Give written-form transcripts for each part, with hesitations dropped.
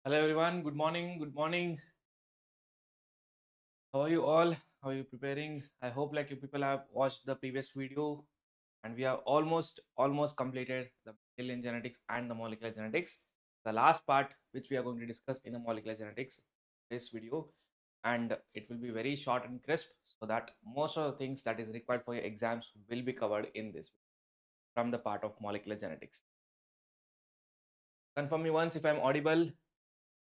Hello everyone, good morning, good morning. How are you all? How are you preparing? I hope like you people have watched the previous video and we have almost completed the alien genetics and the molecular genetics. The last part which we are going to discuss in the molecular genetics this video, and it will be very short and crisp so that most of the things that is required for your exams will be covered in this from the part of molecular genetics. Confirm me once if I'm audible.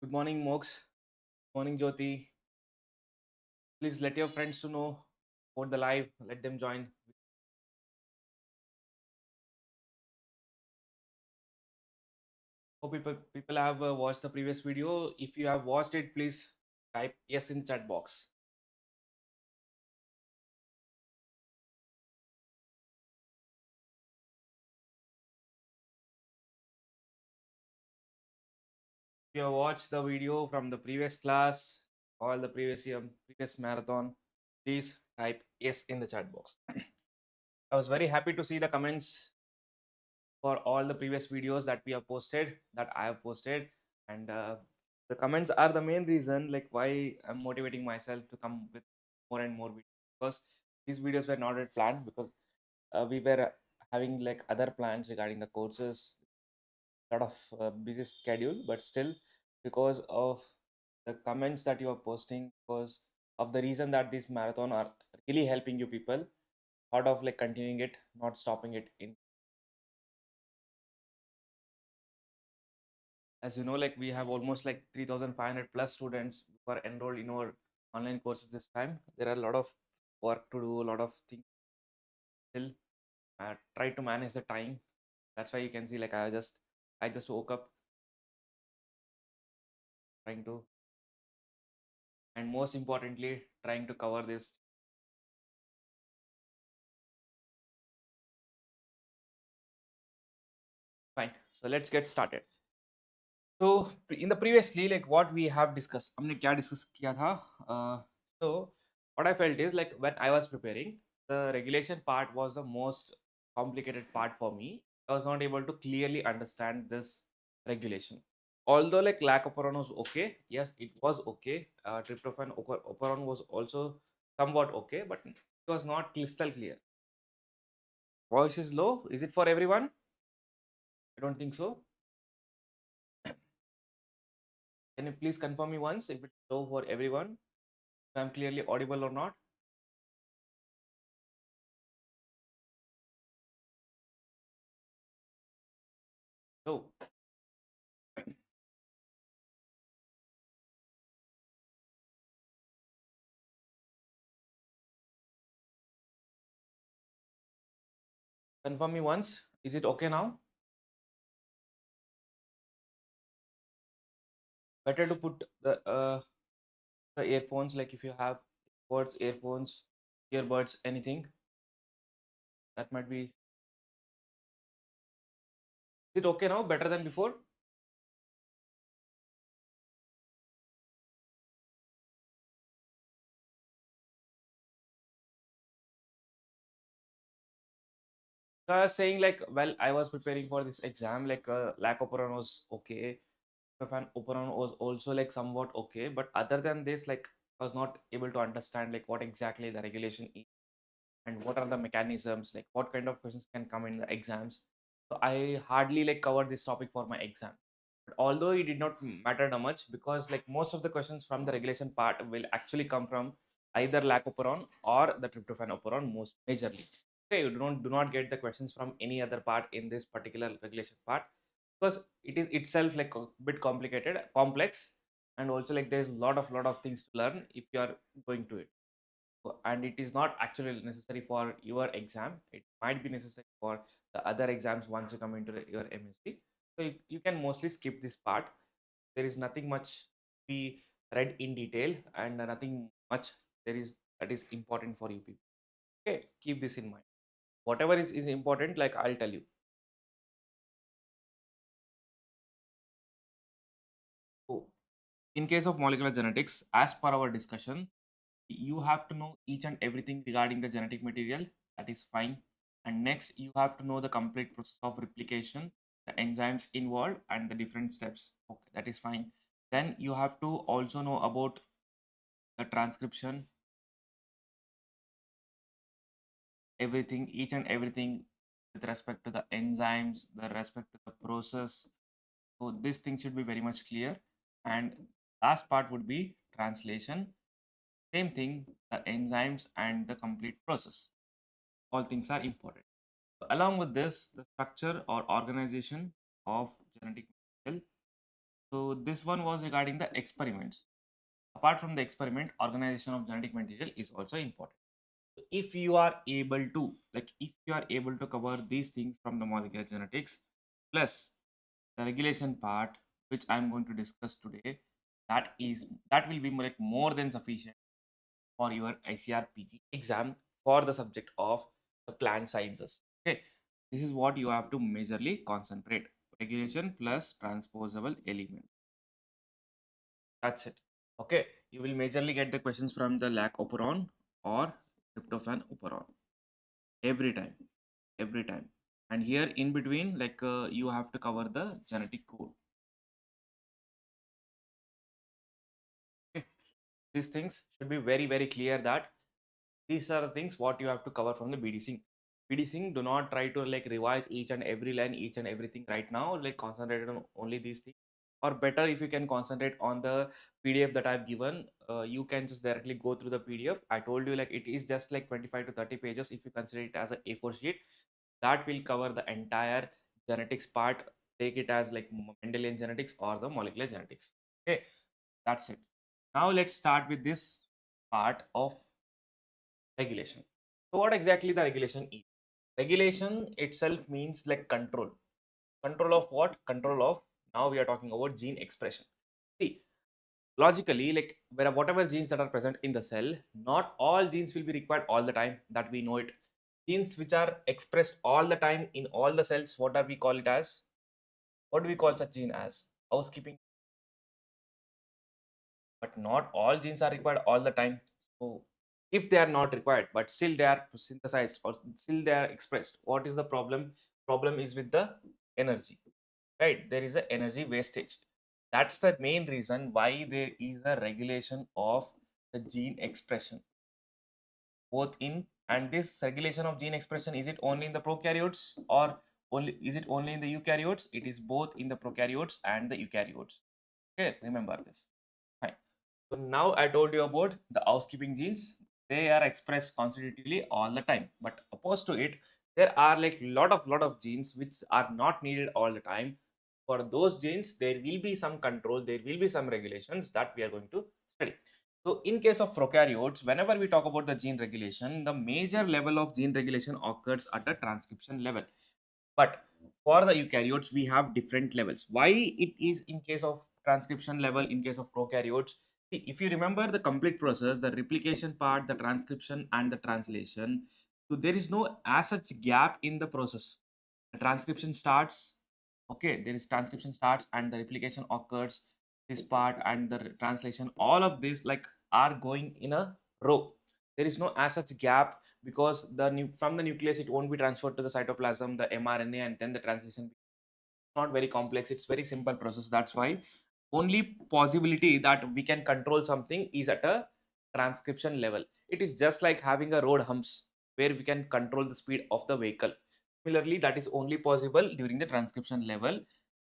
Good morning Mox. Morning Jyoti. Please let your friends to know about the live. Let them join. Hope people have watched the previous video. If you have watched it, please type yes in the chat box. If you have watched the video from the previous class or the previous year, previous marathon, please type yes in the chat box. I was very happy to see the comments for all the previous videos that we have posted, that I have posted, and the comments are the main reason like why I'm motivating myself to come with more and more videos, because these videos were not yet planned, because we were having like other plans regarding the courses, lot of busy schedule, but still because of the comments that you are posting, because of the reason that this marathon are really helping you people, thought of like continuing it, not stopping it in. As you know, like we have almost like 3,500 plus students who are enrolled in our online courses this time. There are a lot of work to do, a lot of things still. Try to manage the time. That's why you can see like I just woke up trying to, and most importantly trying to cover this. Fine. So let's get started. So in the previously, like what we have discussed, हमने क्या discuss किया था? So what I felt is like when I was preparing, the regulation part was the most complicated part for me. I was not able to clearly understand this regulation. Although like lac operon was okay, yes, it was okay. Tryptophan operon was also somewhat okay, but it was not crystal clear. Voice is low. Is it for everyone? I don't think so. Can you please confirm me once if it's low for everyone? If I'm clearly audible or not? No. Confirm me once. Is it okay now? Better to put the earphones, like if you have words, earphones, earbuds, anything that might be. Is it okay now? Better than before? So I was saying like, well, I was preparing for this exam. Like, lac operon was okay. Fan operon was also like somewhat okay, but other than this, like, I was not able to understand like what exactly the regulation is and what are the mechanisms, like what kind of questions can come in the exams. So I hardly like covered this topic for my exam, but although it did not matter that much, because like most of the questions from the regulation part will actually come from either lac operon or the tryptophan operon most majorly. Okay, you do not get the questions from any other part in this particular regulation part, because it is itself like a bit complicated, complex, and also like there's a lot of things to learn if you are going to it. And it is not actually necessary for your exam. It might be necessary for the other exams once you come into your MSc. So you can mostly skip this part. There is nothing much be read in detail, and nothing much there is that is important for you people. Okay, keep this in mind. Whatever is important, like I'll tell you. So in case of molecular genetics, as per our discussion, you have to know each and everything regarding the genetic material. That is fine. And next you have to know the complete process of replication, the enzymes involved, and the different steps. Okay, that is fine. Then you have to also know about the transcription, everything, each and everything with respect to the enzymes, the respect to the process. So this thing should be very much clear. And last part would be translation. Same thing, the enzymes and the complete process. All things are important. So along with this, the structure or organization of genetic material. So this one was regarding the experiments. Apart from the experiment, organization of genetic material is also important. So if you are able to, like if you are able to cover these things from the molecular genetics, plus the regulation part, which I'm going to discuss today, that will be like more than sufficient for your ICAR PG exam for the subject of the plant sciences. Okay, this is what you have to majorly concentrate: regulation plus transposable element. That's it. Okay, you will majorly get the questions from the lac operon or tryptophan operon every time, every time. And here in between, like you have to cover the genetic code. Okay, these things should be very very clear that these are the things what you have to cover from the BDC. BDC, do not try to like revise each and every line, each and everything right now. Like concentrate on only these things. Or better if you can concentrate on the PDF that I've given, you can just directly go through the PDF. I told you like it is just like 25 to 30 pages if you consider it as a A4 sheet. That will cover the entire genetics part. Take it as like Mendelian genetics or the molecular genetics. Okay, that's it. Now let's start with this part of regulation. So what exactly the regulation is? Regulation itself means like control. Control of what? Control of, now we are talking about gene expression. See, logically, like whatever genes that are present in the cell, not all genes will be required all the time, that we know it. Genes which are expressed all the time in all the cells, what are we call it as? What do we call such gene as? Housekeeping. But not all genes are required all the time. So if they are not required but still they are synthesized or still they are expressed, what is the problem? Problem is with the energy, right? There is a energy wastage. That's the main reason why there is a regulation of the gene expression both in, and this regulation of gene expression, is it only in the prokaryotes or only is it only in the eukaryotes? It is both in the prokaryotes and the eukaryotes. Okay, remember this. Fine. So now I told you about the housekeeping genes. They are expressed constitutively all the time. But opposed to it, there are like lot of genes which are not needed all the time. For those genes, there will be some control, there will be some regulations that we are going to study. So in case of prokaryotes, whenever we talk about the gene regulation, the major level of gene regulation occurs at the transcription level. But for the eukaryotes, we have different levels. Why it is in case of transcription level, in case of prokaryotes? See, if you remember the complete process, the replication part, the transcription and the translation, so there is no as such gap in the process. The transcription starts, okay, there is transcription starts and the replication occurs, this part and the translation, all of this like are going in a row. There is no as such gap because from the nucleus it won't be transferred to the cytoplasm, the mRNA, and then the translation. It's not very complex, it's very simple process. That's why only possibility that we can control something is at a transcription level. It is just like having a road humps where we can control the speed of the vehicle. Similarly, that is only possible during the transcription level.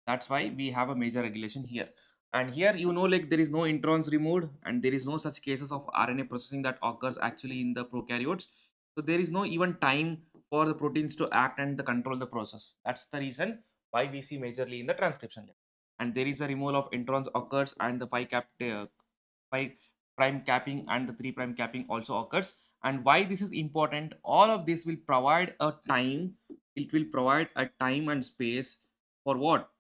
That's why we have a major regulation here. And here, like there is no introns removed and there is no such cases of RNA processing that occurs actually in the prokaryotes. So there is no even time for the proteins to act and the control the process. That's the reason why we see majorly in the transcription level. And there is a removal of introns occurs and the 5 prime capping and the 3 prime capping also occurs. And why this is important, all of this will provide a time, it will provide a time and space for what?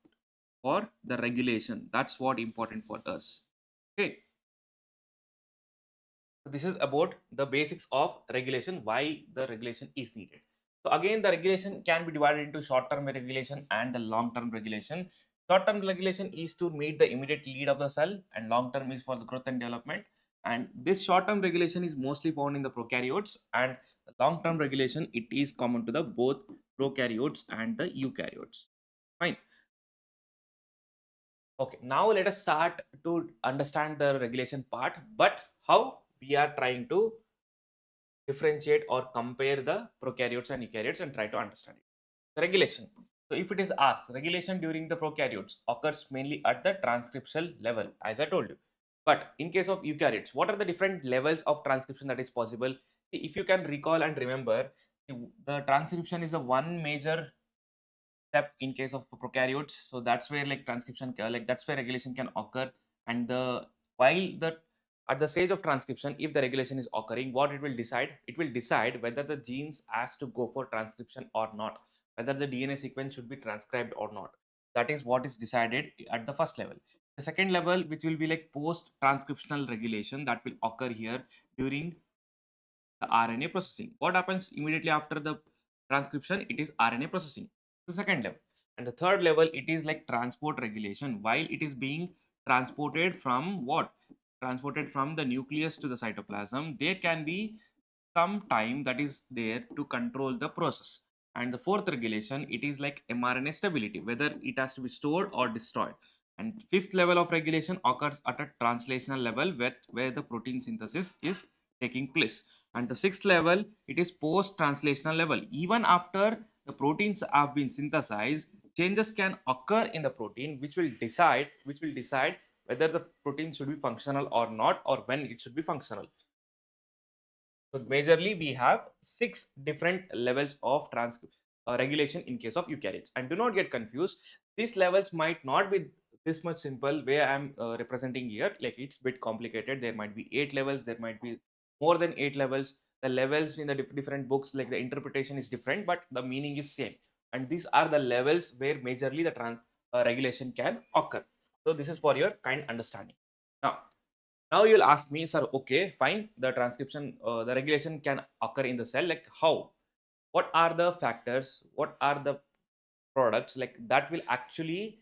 For the regulation. That's what important for us. Okay, so this is about the basics of regulation, why the regulation is needed. So again, the regulation can be divided into short-term regulation and the long-term regulation. Short-term regulation is to meet the immediate need of the cell, and long-term is for the growth and development. And this short-term regulation is mostly found in the prokaryotes, and the long-term regulation, it is common to the both prokaryotes and the eukaryotes. Fine. Okay, now let us start to understand the regulation part, but how we are trying to differentiate or compare the prokaryotes and eukaryotes and try to understand it. The regulation. So if it is asked, regulation during the prokaryotes occurs mainly at the transcriptional level, as I told you. But in case of eukaryotes, what are the different levels of transcription that is possible? See, if you can recall and remember, the transcription is a one major step in case of prokaryotes. So that's where like transcription, like that's where regulation can occur. And the while the at the stage of transcription, if the regulation is occurring, what it will decide? It will decide whether the genes has to go for transcription or not, whether the DNA sequence should be transcribed or not. That is what is decided at the first level. The second level, which will be like post-transcriptional regulation, that will occur here during the RNA processing. What happens immediately after the transcription? It is RNA processing. The second level. And the third level, it is like transport regulation. While it is being transported from what? Transported from the nucleus to the cytoplasm, there can be some time that is there to control the process. And the fourth regulation, it is like mRNA stability, whether it has to be stored or destroyed. And fifth level of regulation occurs at a translational level where the protein synthesis is taking place. And the sixth level, it is post-translational level. Even after the proteins have been synthesized, changes can occur in the protein which will decide whether the protein should be functional or not, or when it should be functional. So majorly we have six different levels of regulation in case of eukaryotes. And do not get confused. These levels might not be this much simple way I'm representing here. Like it's a bit complicated. There might be 8 levels. There might be more than 8 levels. The levels in the different books, like the interpretation is different, but the meaning is same. And these are the levels where majorly the regulation can occur. So this is for your kind understanding. Now you'll ask me, sir, okay, fine. The transcription, the regulation can occur in the cell. Like how? What are the factors? What are the products like that will actually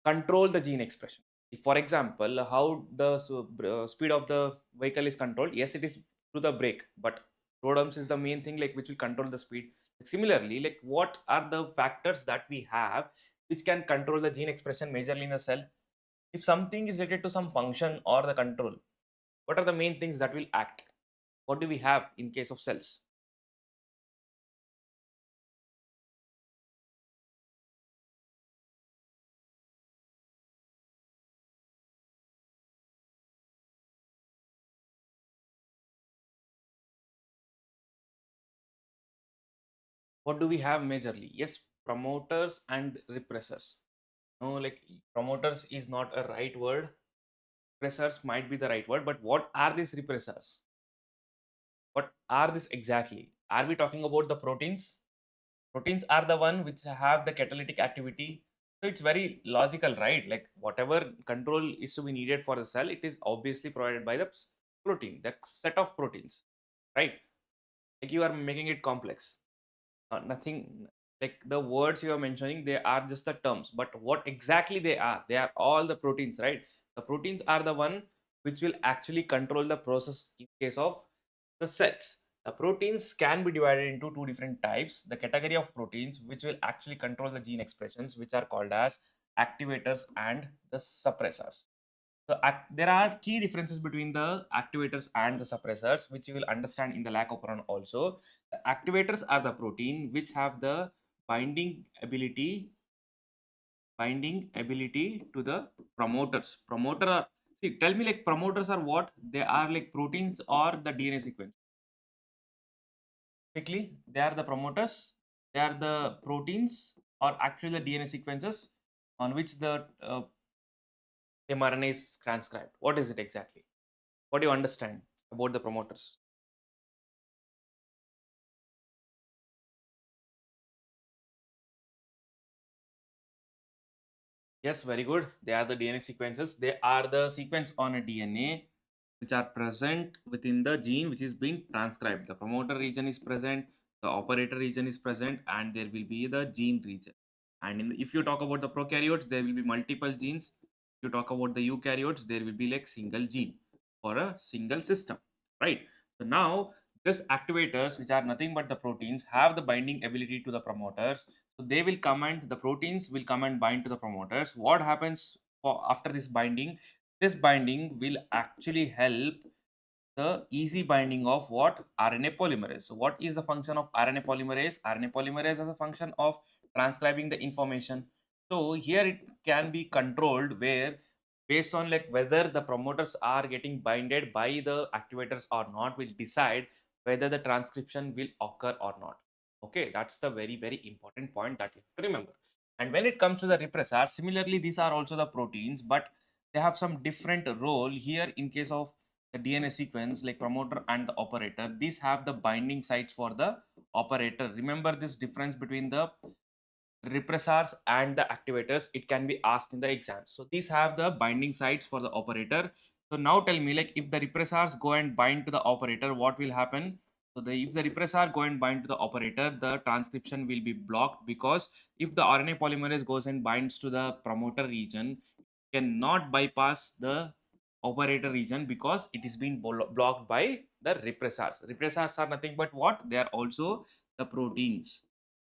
control the gene expression? For example, how the speed of the vehicle is controlled? Yes, it is through the brake, but road bumps is the main thing like which will control the speed. Similarly, like what are the factors that we have which can control the gene expression majorly in the cell? If something is related to some function or the control, what are the main things that will act? What do we have in case of cells? What do we have majorly? Yes, promoters and repressors. No, like promoters is not a right word. Repressors might be the right word, but what are these repressors? What are this exactly? Are we talking about the proteins? Proteins are the one which have the catalytic activity. So it's very logical, right? Like whatever control is to be needed for the cell, it is obviously provided by the protein, the set of proteins, right? Like you are making it complex. Nothing like the words you are mentioning, they are just the terms, but what exactly they are all the proteins, right? The proteins are the one which will actually control the process in case of the cells. The proteins can be divided into two different types. The category of proteins which will actually control the gene expressions, which are called as activators and the suppressors. So there are key differences between the activators and the suppressors, which you will understand in the lac operon also. The activators are the protein which have the binding ability, binding ability to the promoters. Promoter are, see, tell me like promoters are what? They are like proteins or the DNA sequence. Quickly, they are the promoters. They are the proteins or actually the DNA sequences on which the mRNA is transcribed. What is it exactly? What do you understand about the promoters? Yes, very good. They are the DNA sequences. They are the sequence on a DNA which are present within the gene which is being transcribed. The promoter region is present, the operator region is present, and there will be the gene region. And if you talk about the prokaryotes, there will be multiple genes. If you talk about the eukaryotes, there will be like single gene for a single system, right? So now these activators, which are nothing but the proteins, have the binding ability to the promoters. So they will come and the proteins will come and bind to the promoters. What happens for after this binding will actually help the easy binding of what? RNA polymerase. So what is the function of RNA polymerase? RNA polymerase is a function of transcribing the information. So here it can be controlled where based on like whether the promoters are getting binded by the activators or not will decide whether the transcription will occur or not. Okay, that's the very important point that you have to remember. And when it comes to the repressor, similarly these are also the proteins, but they have some different role here in case of the DNA sequence like promoter and the operator. These have the binding sites for the operator. Remember this difference between the repressors and the activators. It can be asked in the exam. So these have the binding sites for the operator. So now tell me like if the repressors go and bind to the operator, what will happen? So if the repressor go and bind to the operator, the transcription will be blocked because if the RNA polymerase goes and binds to the promoter region, cannot bypass the operator region because it is being blocked by the repressors. Repressors are nothing but what? They are also the proteins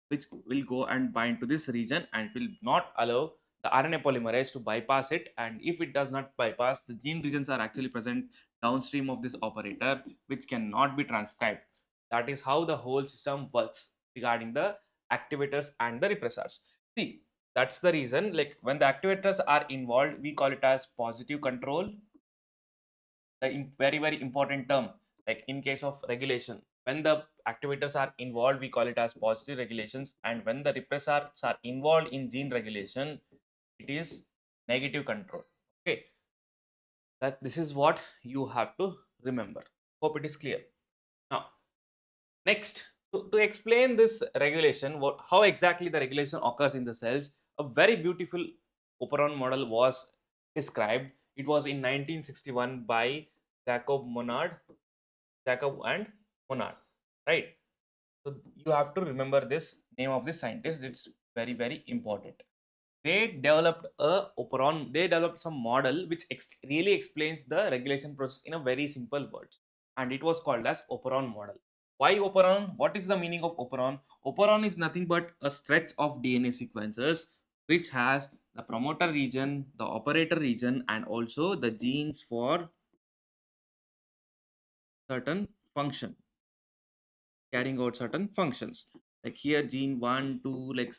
which will go and bind to this region and will not allow the RNA polymerase to bypass it. And if it does not bypass, the gene regions are actually present downstream of this operator, which cannot be transcribed. That is how the whole system works regarding the activators and the repressors. See, that's the reason like when the activators are involved, we call it as positive control. The very important term like in case of regulation, when the activators are involved we call it as positive regulations, and when the repressors are involved in gene regulation it is negative control. Okay, that this is what you have to remember. Hope it is clear. Now next, to explain this regulation, how exactly the regulation occurs in the cells, a very beautiful Operon model was described. It was in 1961 by Jacob Monod, Jacob and Monod, right? So you have to remember this name of this scientist. It's very important. They developed a Operon. They developed some model which really explains the regulation process in a very simple words, and it was called as Operon model. Why Operon? What is the meaning of Operon? Operon is nothing but a stretch of DNA sequences which has the promoter region, the operator region, and also the genes for certain function, carrying out certain functions. Like here, gene 1, 2, like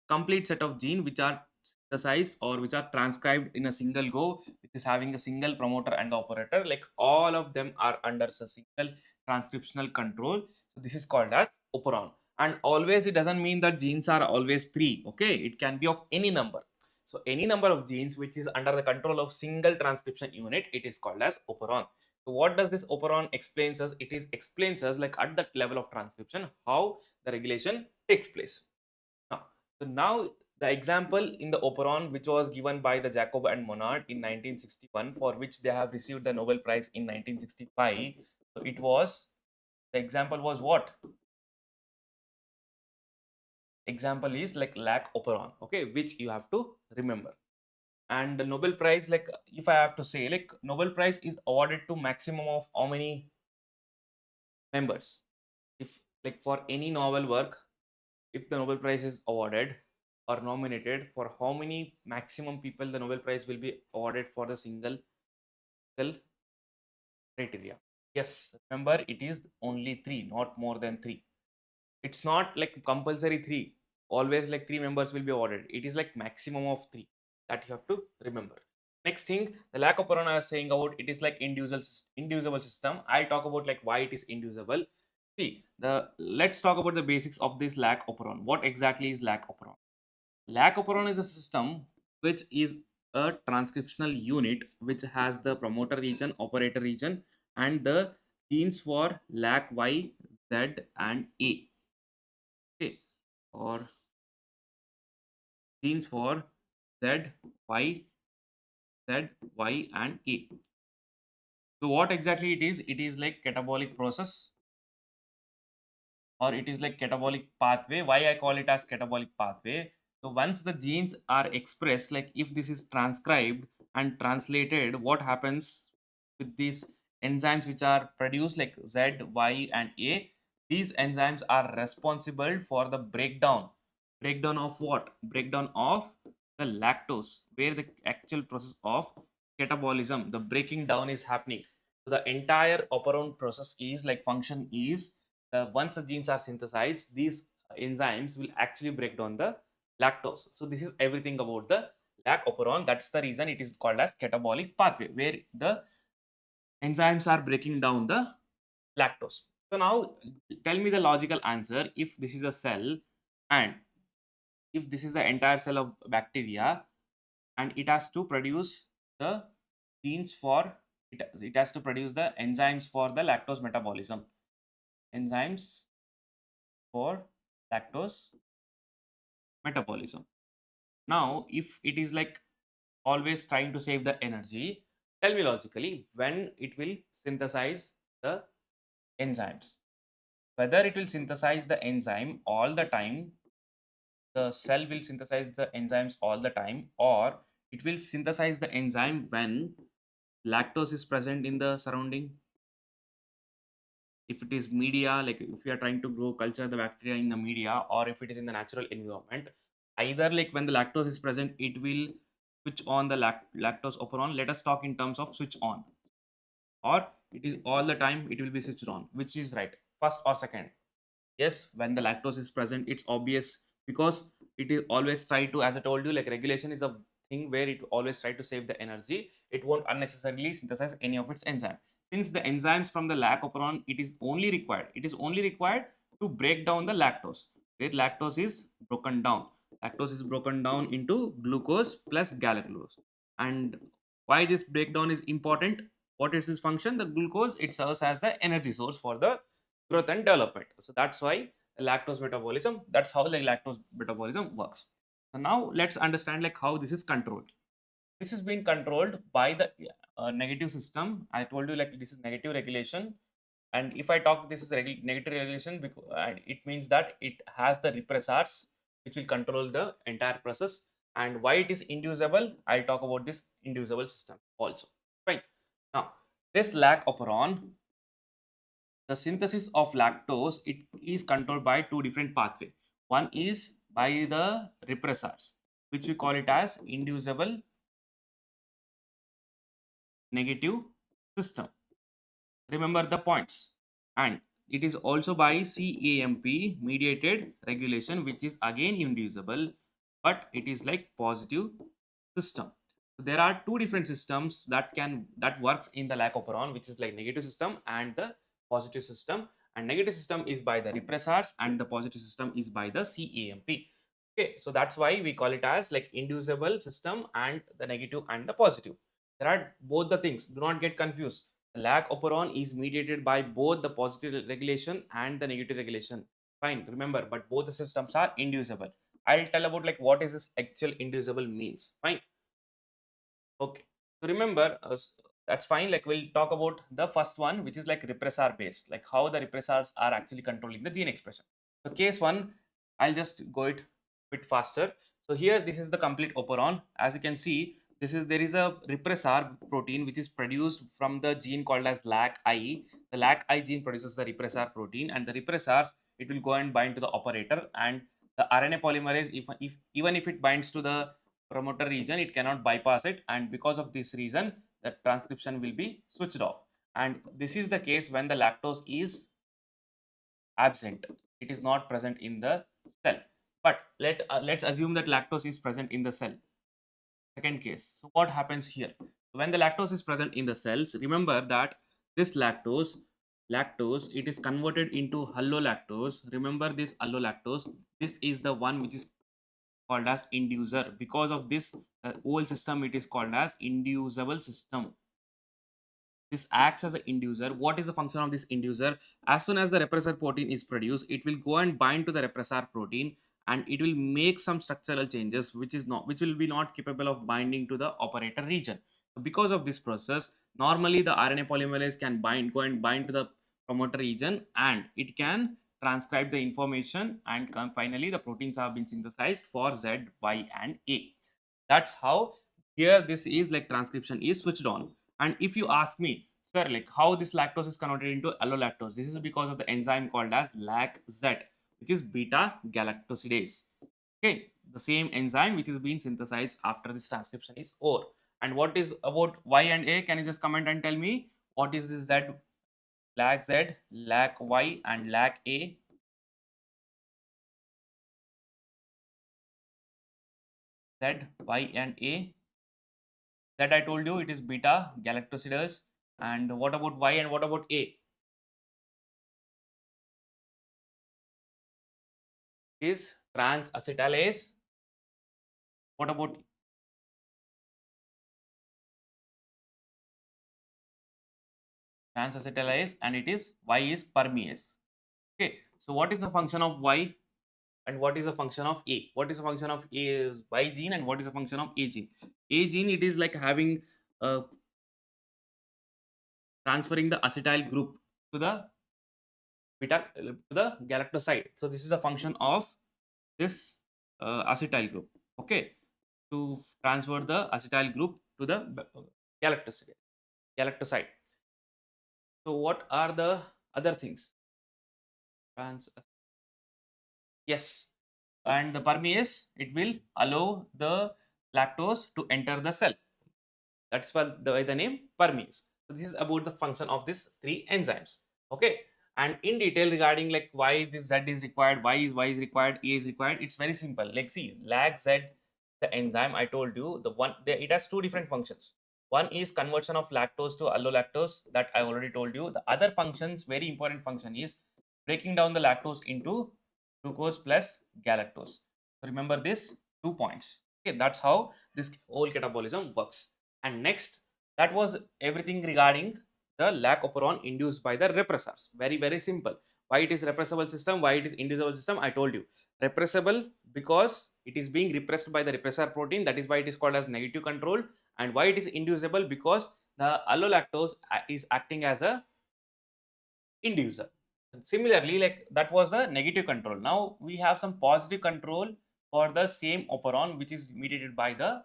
complete set of gene which are synthesized or which are transcribed in a single go, which is having a single promoter and operator, like all of them are under a single transcriptional control. So this is called as operon. And always it doesn't mean that genes are always three. Okay, it can be of any number. So any number of genes which is under the control of single transcription unit, it is called as operon. So what does this operon explains us? It is explains us like at that level of transcription how the regulation takes place. Now, so now the example in the Operon, which was given by the Jacob and Monod in 1961, for which they have received the Nobel Prize in 1965. So it was, the example was what? Example is like lac Operon, okay, which you have to remember. And the Nobel Prize, like if I have to say, like Nobel Prize is awarded to maximum of how many members? If like for any novel work, if the Nobel Prize is awarded or nominated, for how many maximum people the Nobel Prize will be awarded for the single criteria? Yes, remember it is only three, not more than three. It's not like compulsory three. Always like three members will be awarded. It is like maximum of three that you have to remember. Next thing, the lack of Operon I was saying about it is like inducible system. I'll talk about like why it is inducible. See, let's talk about the basics of this lac operon. What exactly is lac operon? Lac operon is a system which is a transcriptional unit which has the promoter region, operator region, and the genes for lac Y, Z, and A. Okay, or genes for Z, Y, Z, Y, and A. So what exactly it is? It is like catabolic process, or it is like catabolic pathway. Why I call it as catabolic pathway? So once the genes are expressed, like if this is transcribed and translated, what happens with these enzymes which are produced like Z, Y, and A? These enzymes are responsible for the breakdown of what? Breakdown of the lactose, where the actual process of catabolism, the breaking down is happening. So the entire operon process is like function is once the genes are synthesized, these enzymes will actually break down the lactose. So this is everything about the lac operon. That's the reason it is called as catabolic pathway, where the enzymes are breaking down the lactose. So now tell me the logical answer. If this is a cell and if this is the entire cell of bacteria and it has to produce the genes for it has to produce the enzymes for the lactose metabolism. Enzymes for lactose metabolism. Now, if it is like always trying to save the energy, tell me logically when it will synthesize the enzymes. Whether it will synthesize the enzyme all the time, the cell will synthesize the enzymes all the time, or it will synthesize the enzyme when lactose is present in the surrounding. If it is media, like if you are trying to grow culture the bacteria in the media, or if it is in the natural environment, either like when the lactose is present, it will switch on the lactose operon. Let us talk in terms of switch on, or it is all the time it will be switched on. Which is right, first or second? Yes, when the lactose is present, it's obvious, because it is always try to, as I told you, like regulation is a thing where it always try to save the energy. It won't unnecessarily synthesize any of its enzyme. Since the enzymes from the lac operon, it is only required to break down the lactose, where lactose is broken down. Lactose is broken down into glucose plus galactose. And why this breakdown is important? What is its function? The glucose, it serves as the energy source for the growth and development. So that's why lactose metabolism, that's how like lactose metabolism works. So now let's understand like how this is controlled. This is being controlled by the negative system. I told you like this is negative regulation, and if I talk this is negative regulation, because it means that it has the repressors which will control the entire process. And why it is inducible, I'll talk about this inducible system also. Fine. Now this lac operon, the synthesis of lactose, it is controlled by two different pathways. One is by the repressors, which we call it as inducible negative system. Remember the points. And it is also by CAMP mediated regulation, which is again inducible, but it is like positive system. So there are two different systems that works in the lac operon, which is like negative system and the positive system. And negative system is by the repressors and the positive system is by the CAMP. Okay, so that's why we call it as like inducible system and the negative and the positive. There are both the things. Do not get confused. The lac operon is mediated by both the positive regulation and the negative regulation. Fine, remember, but both the systems are inducible. I'll tell about like what is this actual inducible means. Fine. Okay. So remember, that's fine. Like we'll talk about the first one, which is like repressor based, like how the repressors are actually controlling the gene expression. So case one, I'll just go it a bit faster. So here, this is the complete operon. As you can see, there is a repressor protein which is produced from the gene called as LAC-I. The LAC-I gene produces the repressor protein, and the repressors, it will go and bind to the operator, and the RNA polymerase, if even if it binds to the promoter region, it cannot bypass it, and because of this reason the transcription will be switched off. And this is the case when the lactose is absent, it is not present in the cell. But let's assume that lactose is present in the cell. Second case. So what happens here? When the lactose is present in the cells, remember that this lactose, it is converted into allolactose. Remember this allolactose, this is the one which is called as inducer. Because of this whole system, it is called as inducible system. This acts as an inducer. What is the function of this inducer? As soon as the repressor protein is produced, it will go and bind to the repressor protein, and it will make some structural changes which will be not capable of binding to the operator region. So because of this process, normally the RNA polymerase can go and bind to the promoter region, and it can transcribe the information, and finally the proteins have been synthesized for Z, Y, and A. That's how here this is like transcription is switched on. And if you ask me, sir, like how this lactose is converted into allolactose, this is because of the enzyme called as LAC-Z, which is beta galactosidase. Okay, the same enzyme which is being synthesized after this transcription is over. And what is about Y and A? Can you just comment and tell me what is this Z, lag Z, lag Y, and lag A? Z, Y, and A. That I told you it is beta galactosidase. And what about Y and what about A? Is trans-acetylase. What about trans-acetylase? And it is Y is permease. Okay. So what is the function of Y and what is the function of A? What is the function of A Y gene and what is the function of A gene? A gene, it is like having transferring the acetyl group to the beta to the galactoside. So this is the function of this acetyl group. Okay, to transfer the acetyl group to the galactoside. Galactoside. So what are the other things? Yes, and the permease, it will allow the lactose to enter the cell. That's why the name permease. So this is about the function of these three enzymes. Okay, and in detail regarding like why this Z is required, why is required, A is required. It's very simple. Like see, lag Z, the enzyme I told you, the one it has two different functions. One is conversion of lactose to allolactose, that I already told you. The other functions, very important function, is breaking down the lactose into glucose plus galactose. So remember this 2 points. Okay, that's how this whole catabolism works. And next, that was everything regarding the lac operon induced by the repressors. Very, very simple. Why it is repressible system, why it is inducible system, I told you. Repressible because it is being repressed by the repressor protein, that is why it is called as negative control. And why it is inducible, because the allolactose is acting as a inducer. Similarly, like that was a negative control. Now we have some positive control for the same operon, which is mediated by the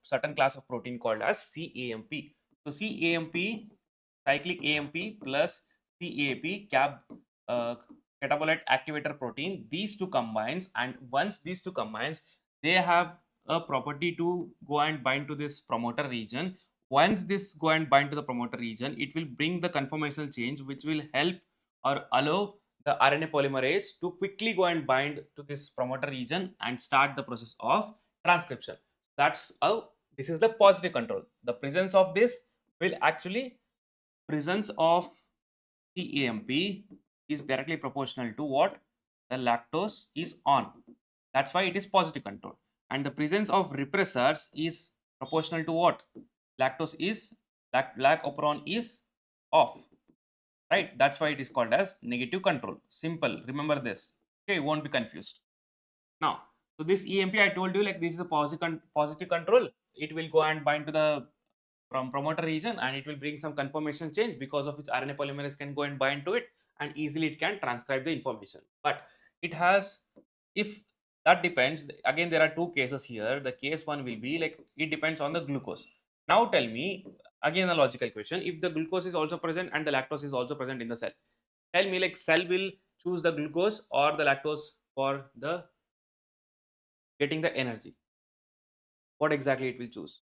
certain class of protein called as CAMP. So CAMP, cyclic AMP plus CAP, catabolite activator protein, these two combines, and once these two combines, they have a property to go and bind to this promoter region. Once this go and bind to the promoter region, it will bring the conformational change which will help or allow the RNA polymerase to quickly go and bind to this promoter region and start the process of transcription. That's how this is the positive control. The presence of this will actually presence of CAMP is directly proportional to what the lactose is on. That's why it is positive control. And the presence of repressors is proportional to what? Lactose is lac operon is off. Right? That's why it is called as negative control. Simple. Remember this. Okay, you won't be confused. Now, so this EMP I told you, like this is a positive control. It will go and bind to the promoter region and it will bring some conformation change, because of which RNA polymerase can go and bind to it and easily it can transcribe the information. But it has, if that depends, again there are two cases here. The case one will be like it depends on the glucose. Now tell me, again a logical question, if the glucose is also present and the lactose is also present in the cell, tell me like cell will choose the glucose or the lactose for the getting the energy? What exactly it will choose?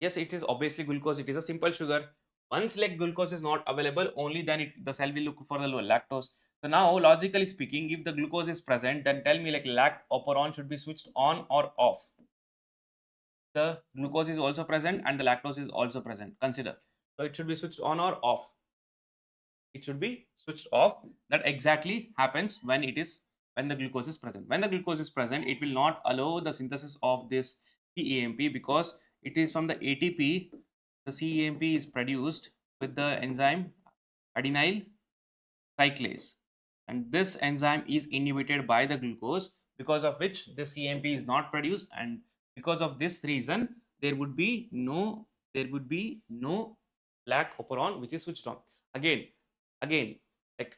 Yes, it is obviously glucose. It is a simple sugar. Once like glucose is not available, only then the cell will look for the lactose. So now, logically speaking, if the glucose is present, then tell me like lac operon should be switched on or off. The glucose is also present and the lactose is also present. Consider. So it should be switched on or off. It should be switched off. That exactly happens when when the glucose is present. When the glucose is present, it will not allow the synthesis of this CAMP, because it is from the ATP. The CAMP is produced with the enzyme adenyl cyclase, and this enzyme is inhibited by the glucose, because of which the CAMP is not produced, and because of this reason there would be no lac operon which is switched on. Again, like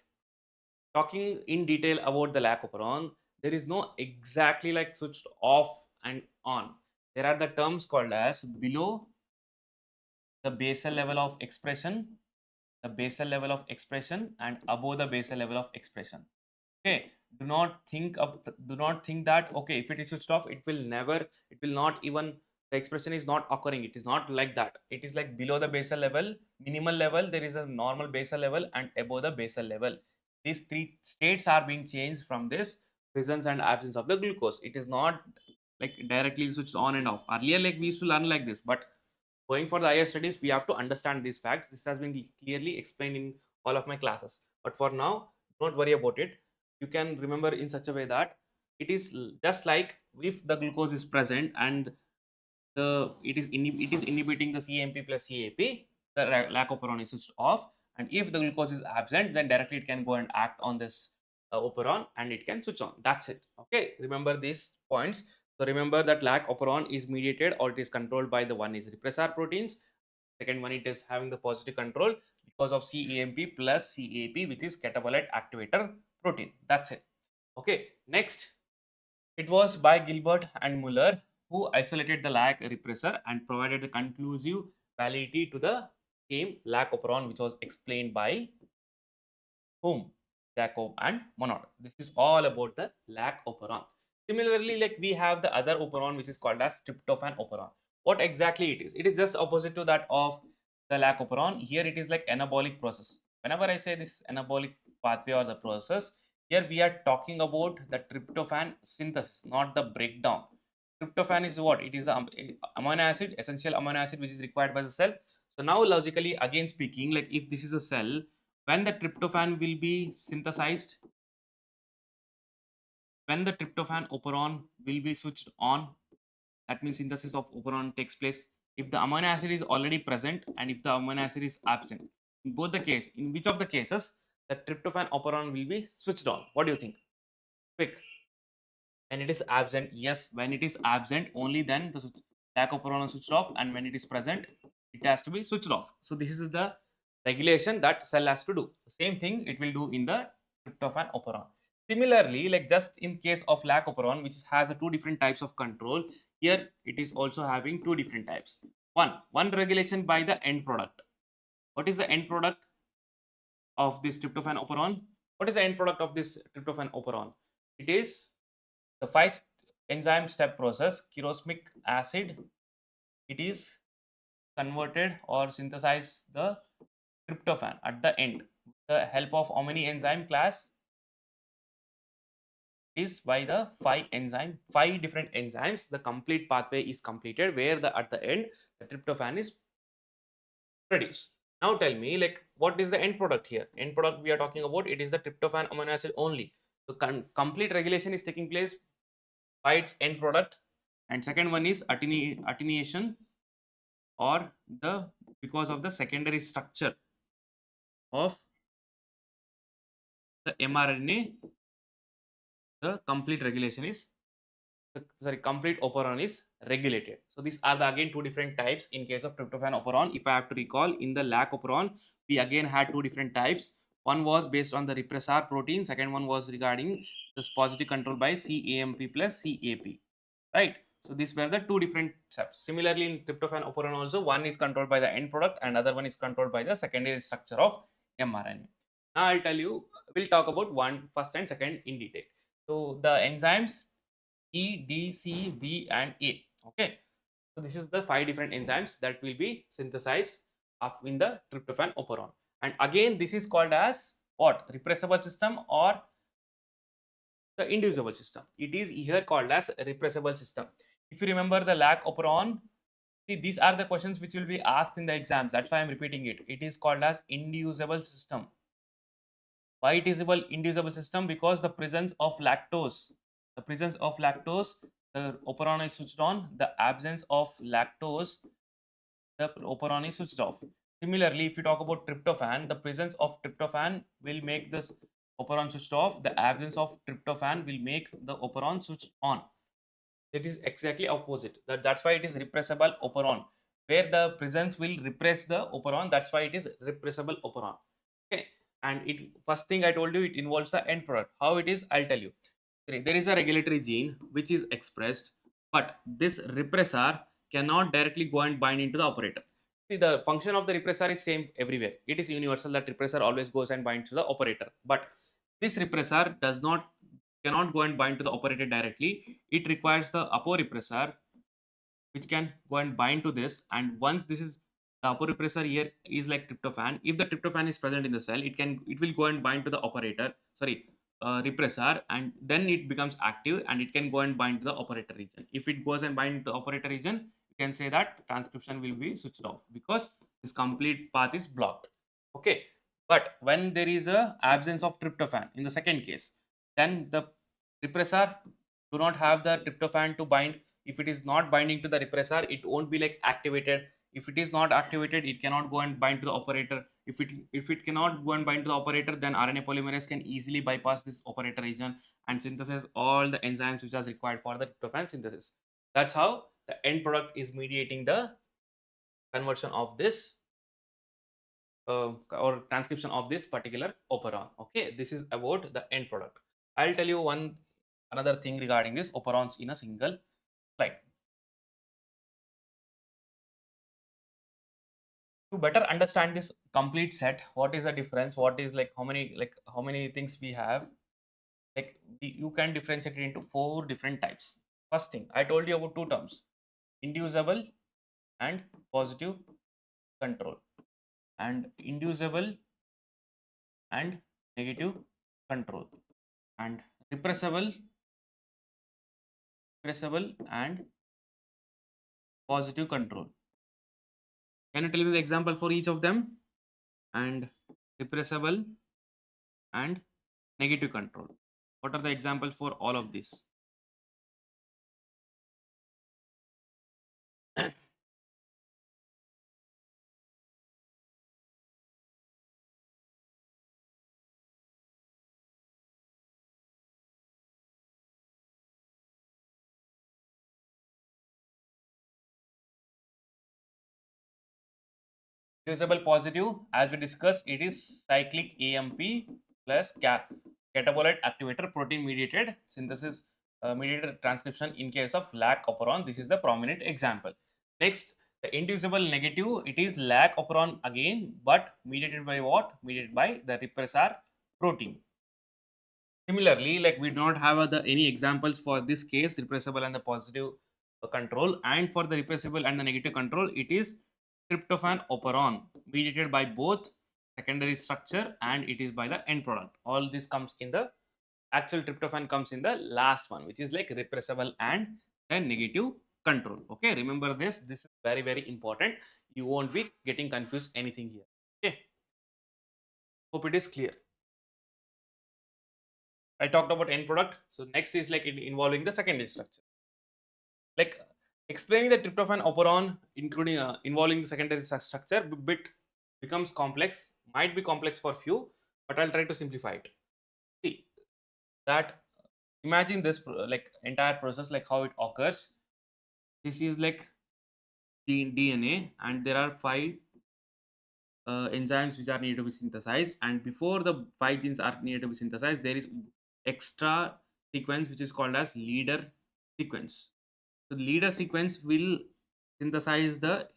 talking in detail about the lac operon, there is no exactly like switched off and on. There are the terms called as below the basal level of expression, the basal level of expression, and above the basal level of expression. Okay, do not think that okay, if it is switched off, it will not even, the expression is not occurring. It is not like that. It is like below the basal level, minimal level, there is a normal basal level, and above the basal level. These three states are being changed from this presence and absence of the glucose. It is not like directly switched on and off. Earlier, like we used to learn like this, but going for the higher studies, we have to understand these facts. This has been clearly explained in all of my classes. But for now, don't worry about it. You can remember in such a way that it is just like if the glucose is present and it is inhibiting the CMP plus CAP, the lacoperon is switched off. And if the glucose is absent, then directly it can go and act on this operon and it can switch on. That's it. Okay, remember these points. So remember that lacoperon is mediated or it is controlled by the one is repressor proteins. Second one, it is having the positive control because of CEMP plus CAP, which is catabolite activator protein. That's it. Okay, next, it was by Gilbert and Muller who isolated the lag repressor and provided the conclusive validity to the same lag operon, which was explained by whom? Jacob and Monod. This is all about the lag operon. Similarly, like we have the other operon which is called as tryptophan operon. What exactly it is? It is just opposite to that of the lag operon. Here it is like anabolic process. Whenever I say this anabolic pathway or the process, here we are talking about the tryptophan synthesis, not the breakdown. Tryptophan is what? It is a amino acid, essential amino acid which is required by the cell. So now logically again speaking, like if this is a cell, when the tryptophan will be synthesized, when the tryptophan operon will be switched on, that means synthesis of operon takes place if the amino acid is already present and if the amino acid is absent. In both the case, in which of the cases the tryptophan operon will be switched on? What do you think? Quick. When it is absent, yes, when it is absent, only then the tag operon is switched off, and when it is present, it has to be switched off. So this is the regulation that cell has to do. The same thing it will do in the tryptophan operon. Similarly, like just in case of lac operon, which has a two different types of control, here it is also having two different types. One regulation by the end product. What is the end product of this tryptophan operon? What is the end product of this tryptophan operon? It is the 5 enzyme step process, chirosmic acid. It is converted or synthesize the tryptophan at the end. The help of how many enzyme class? Is by the 5 different enzymes. The complete pathway is completed where the at the end the tryptophan is produced. Now tell me, like, what is the end product here? End product we are talking about, it is the tryptophan amino acid only. So complete regulation is taking place by its end product, and second one is attenuation, or the because of the secondary structure of the mRNA, the complete regulation is complete operon is regulated. So these are the again two different types in case of tryptophan operon. If I have to recall, in the lac operon we again had two different types. One was based on the repressor protein, second one was regarding this positive control by CAMP plus CAP, right? So these were the two different steps. Similarly, in tryptophan operon also, one is controlled by the end product and other one is controlled by the secondary structure of mRNA. Now I'll tell you, we'll talk about first and second in detail. So the enzymes E, D, C, B and A. Okay, so this is the 5 different enzymes that will be synthesized in the tryptophan operon. And again, this is called as what? Repressible system or the inducible system. It is here called as repressible system. If you remember the lac operon, see, these are the questions which will be asked in the exams. That's why I'm repeating it. It is called as inducible system. Why it is inducible system? Because the presence of lactose, the operon is switched on. The absence of lactose, the operon is switched off. Similarly, if you talk about tryptophan, the presence of tryptophan will make this operon switched off. The absence of tryptophan will make the operon switched on. It is exactly opposite. That's why it is repressible operon, where the presence will repress the operon. That's why it is repressible operon. Okay, and it first thing I told you, it involves the end product. How it is, I'll tell you. There is a regulatory gene which is expressed, but this repressor cannot directly go and bind into the operator. See, the function of the repressor is same everywhere. It is universal that repressor always goes and binds to the operator. But This repressor cannot go and bind to the operator directly. It requires the aporepressor which can go and bind to this, and once this is the aporepressor here is like tryptophan. If the tryptophan is present in the cell, it will go and bind to the operator, sorry, repressor, and then it becomes active and it can go and bind to the operator region. If it goes and bind to the operator region, you can say that transcription will be switched off because this complete path is blocked. Okay, but when there is a absence of tryptophan in the second case, then the repressor do not have the tryptophan to bind. If it is not binding to the repressor, it won't be like activated. If it is not activated, it cannot go and bind to the operator. If it cannot go and bind to the operator, then RNA polymerase can easily bypass this operator region and synthesize all the enzymes which are required for the tryptophan synthesis. That's how the end product is mediating the conversion of this or transcription of this particular operon. Okay, this is about the end product. I'll tell you another thing regarding this operons in a single slide. To better understand this complete set, what is the difference, what is like how many things we have, you can differentiate it into 4 different types. First thing, I told you about 2 terms, inducible and positive control, and inducible and negative control, and repressible and positive control. Can you tell me the example for each of them? And repressible and negative control, what are the examples for all of this? Inducible positive, as we discussed, it is cyclic AMP plus catabolite activator protein mediated synthesis, mediated transcription in case of lack operon. This is the prominent example. Next, the inducible negative, it is lack operon again, but mediated by what? Mediated by the repressor protein. Similarly, like we do not have any examples for this case, repressible and the positive control, and for the repressible and the negative control, it is tryptophan operon mediated by both secondary structure and it is by the end product. All this comes in the actual tryptophan comes in the last one, which is like repressible and then negative control. Okay, remember this. This is very, very important. You won't be getting confused anything here. Okay, hope it is clear. I talked about end product. So next is like involving the secondary structure. Like explaining the tryptophan operon, including involving the secondary structure, bit becomes complex. Might be complex for few, but I'll try to simplify it. See that. Imagine this like entire process, like how it occurs. This is like DNA, and there are 5 enzymes which are needed to be synthesized, and before the 5 genes are needed to be synthesized, there is extra sequence which is called as leader sequence. So the leader sequence will synthesize the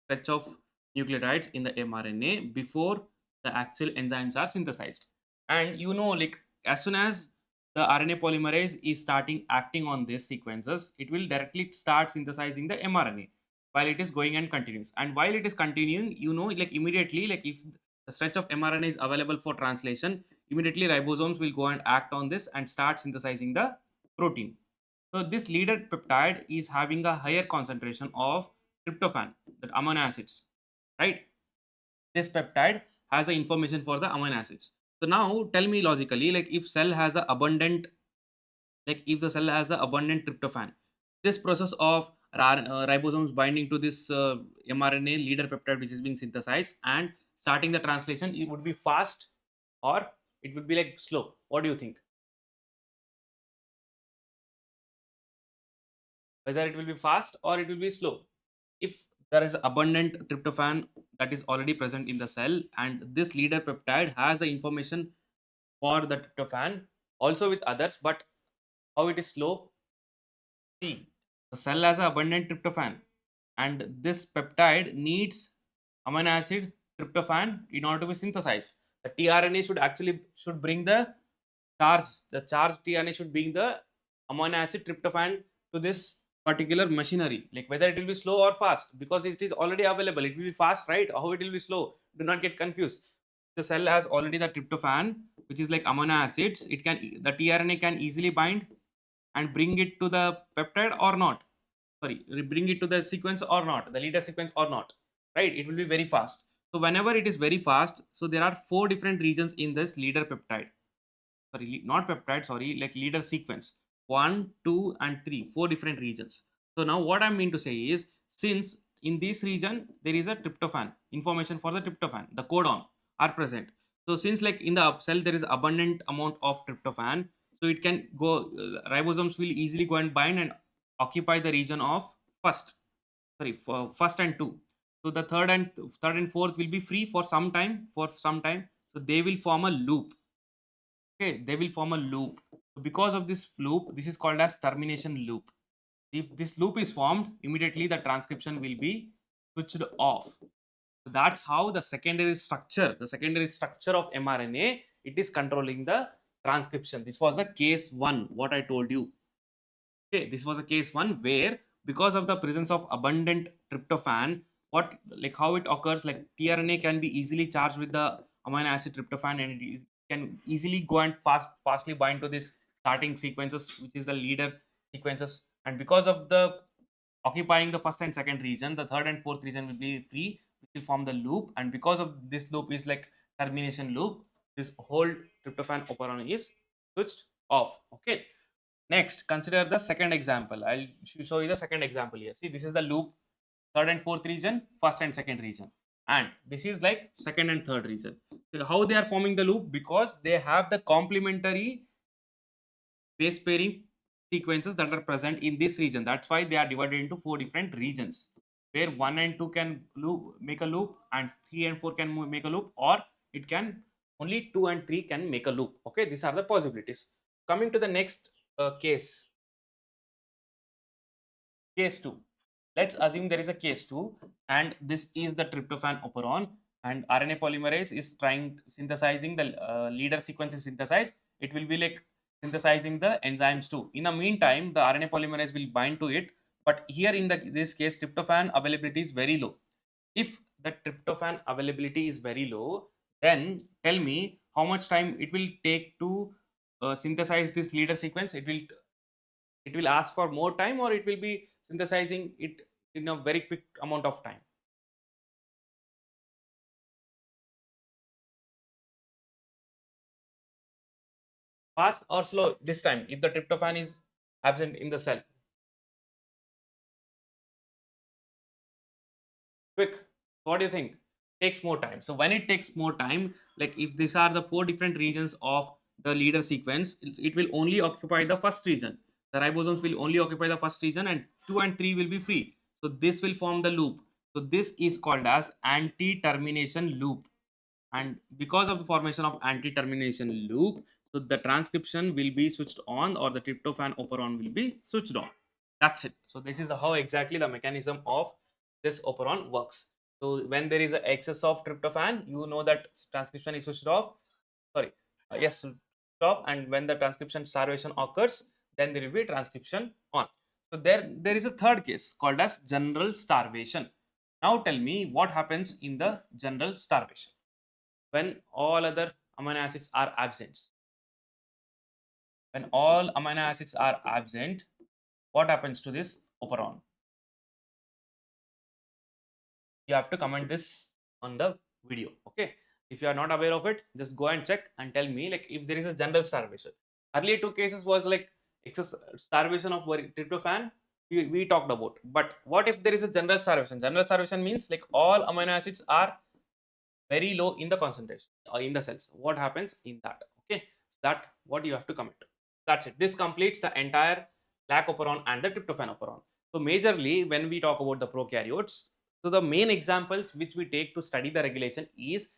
stretch of nucleotides in the mRNA before the actual enzymes are synthesized. And like as soon as the RNA polymerase is starting acting on these sequences, it will directly start synthesizing the mRNA while it is going and continues. And while it is continuing, like immediately, like if the stretch of mRNA is available for translation, immediately ribosomes will go and act on this and start synthesizing the protein. So this leader peptide is having a higher concentration of tryptophan, that amino acids, right? This peptide has the information for the amino acids. So now tell me logically, like if cell has a abundant, like if the cell has a abundant tryptophan, this process of ribosomes binding to this mRNA leader peptide which is being synthesized and starting the translation, it would be fast or it would be like slow. What do you think? Whether it will be fast or it will be slow. If there is abundant tryptophan that is already present in the cell and this leader peptide has the information for the tryptophan also with others, but how it is slow? See, the cell has abundant tryptophan and this peptide needs amino acid tryptophan in order to be synthesized. The tRNA should bring the charge. The charged tRNA should bring the amino acid tryptophan to this particular machinery. Like whether it will be slow or fast, because it is already available. It will be fast, right? How it will be slow? Do not get confused. The cell has already the tryptophan, which is like amino acids. The tRNA can easily bind and bring it to the peptide or not. Sorry, bring it to the sequence or not, the leader sequence or not, right? It will be very fast. So whenever it is very fast, so there are 4 different regions in this leader peptide. Sorry, not peptide, sorry, like leader sequence. 1, 2 and 3, 4 different regions. So now what I mean to say is, since in this region there is a tryptophan, information for the tryptophan, the codon are present. So since like in the cell there is abundant amount of tryptophan, so it can go, ribosomes will easily go and bind and occupy the region of first, sorry, for first and 2. So the third and fourth will be free for some time, so they will form a loop. Okay, they will form a loop. So because of this loop, this is called as termination loop. If this loop is formed, immediately the transcription will be switched off. So that's how the secondary structure of mRNA, it is controlling the transcription. This was the case 1, what I told you. Okay, this was a case 1 where, because of the presence of abundant tryptophan, how it occurs, like tRNA can be easily charged with the amino acid tryptophan, and can easily go and fastly bind to this starting sequences, which is the leader sequences. And because of the occupying the first and second region, the third and fourth region will be free, which will form the loop. And because of this loop is like termination loop, this whole tryptophan operon is switched off. Okay. Next, consider the second example. I'll show you the second example here. See, this is the loop, third and fourth region, first and second region. And this is like second and third region. So how they are forming the loop? Because they have the complementary base pairing sequences that are present in this region. That's why they are divided into 4 different regions, where 1 and 2 can make a loop, and 3 and 4 can make a loop, or it can only 2 and 3 can make a loop. Okay, these are the possibilities. Coming to the next case 2. Let's assume there is a case 2, and this is the tryptophan operon, and RNA polymerase is synthesizing the leader sequence is synthesized. It will be like synthesizing the enzymes too. In the meantime, the RNA polymerase will bind to it, but here in this case, tryptophan availability is very low. If the tryptophan availability is very low, then tell me how much time it will take to synthesize this leader sequence. It will ask for more time, or it will be synthesizing it in a very quick amount of time. Fast or slow this time if the tryptophan is absent in the cell? Quick. What do you think? Takes more time. So when it takes more time, like if these are the 4 different regions of the leader sequence, it will only occupy the first region. The ribosomes will only occupy the first region, and 2 and 3 will be free. So this will form the loop. So this is called as anti-termination loop. And because of the formation of anti-termination loop, so the transcription will be switched on, or the tryptophan operon will be switched on. That's it. So this is how exactly the mechanism of this operon works. So when there is an excess of tryptophan, you know that transcription is switched off. Sorry, yes, switched off. And when the transcription starvation occurs, then there will be transcription on. So there is a third case called as general starvation. Now tell me what happens in the general starvation when all other amino acids are absent. When all amino acids are absent, what happens to this operon? You have to comment this on the video. Okay, if you are not aware of it, just go and check and tell me, like, if there is a general starvation. Earlier 2 cases was like excess starvation of tryptophan, we talked about. But what if there is a general starvation? General starvation means like all amino acids are very low in the concentration or in the cells. What happens in that? Okay, that what you have to comment. That's it. This completes the entire lac operon and the tryptophan operon. So majorly when we talk about the prokaryotes, so the main examples which we take to study the regulation is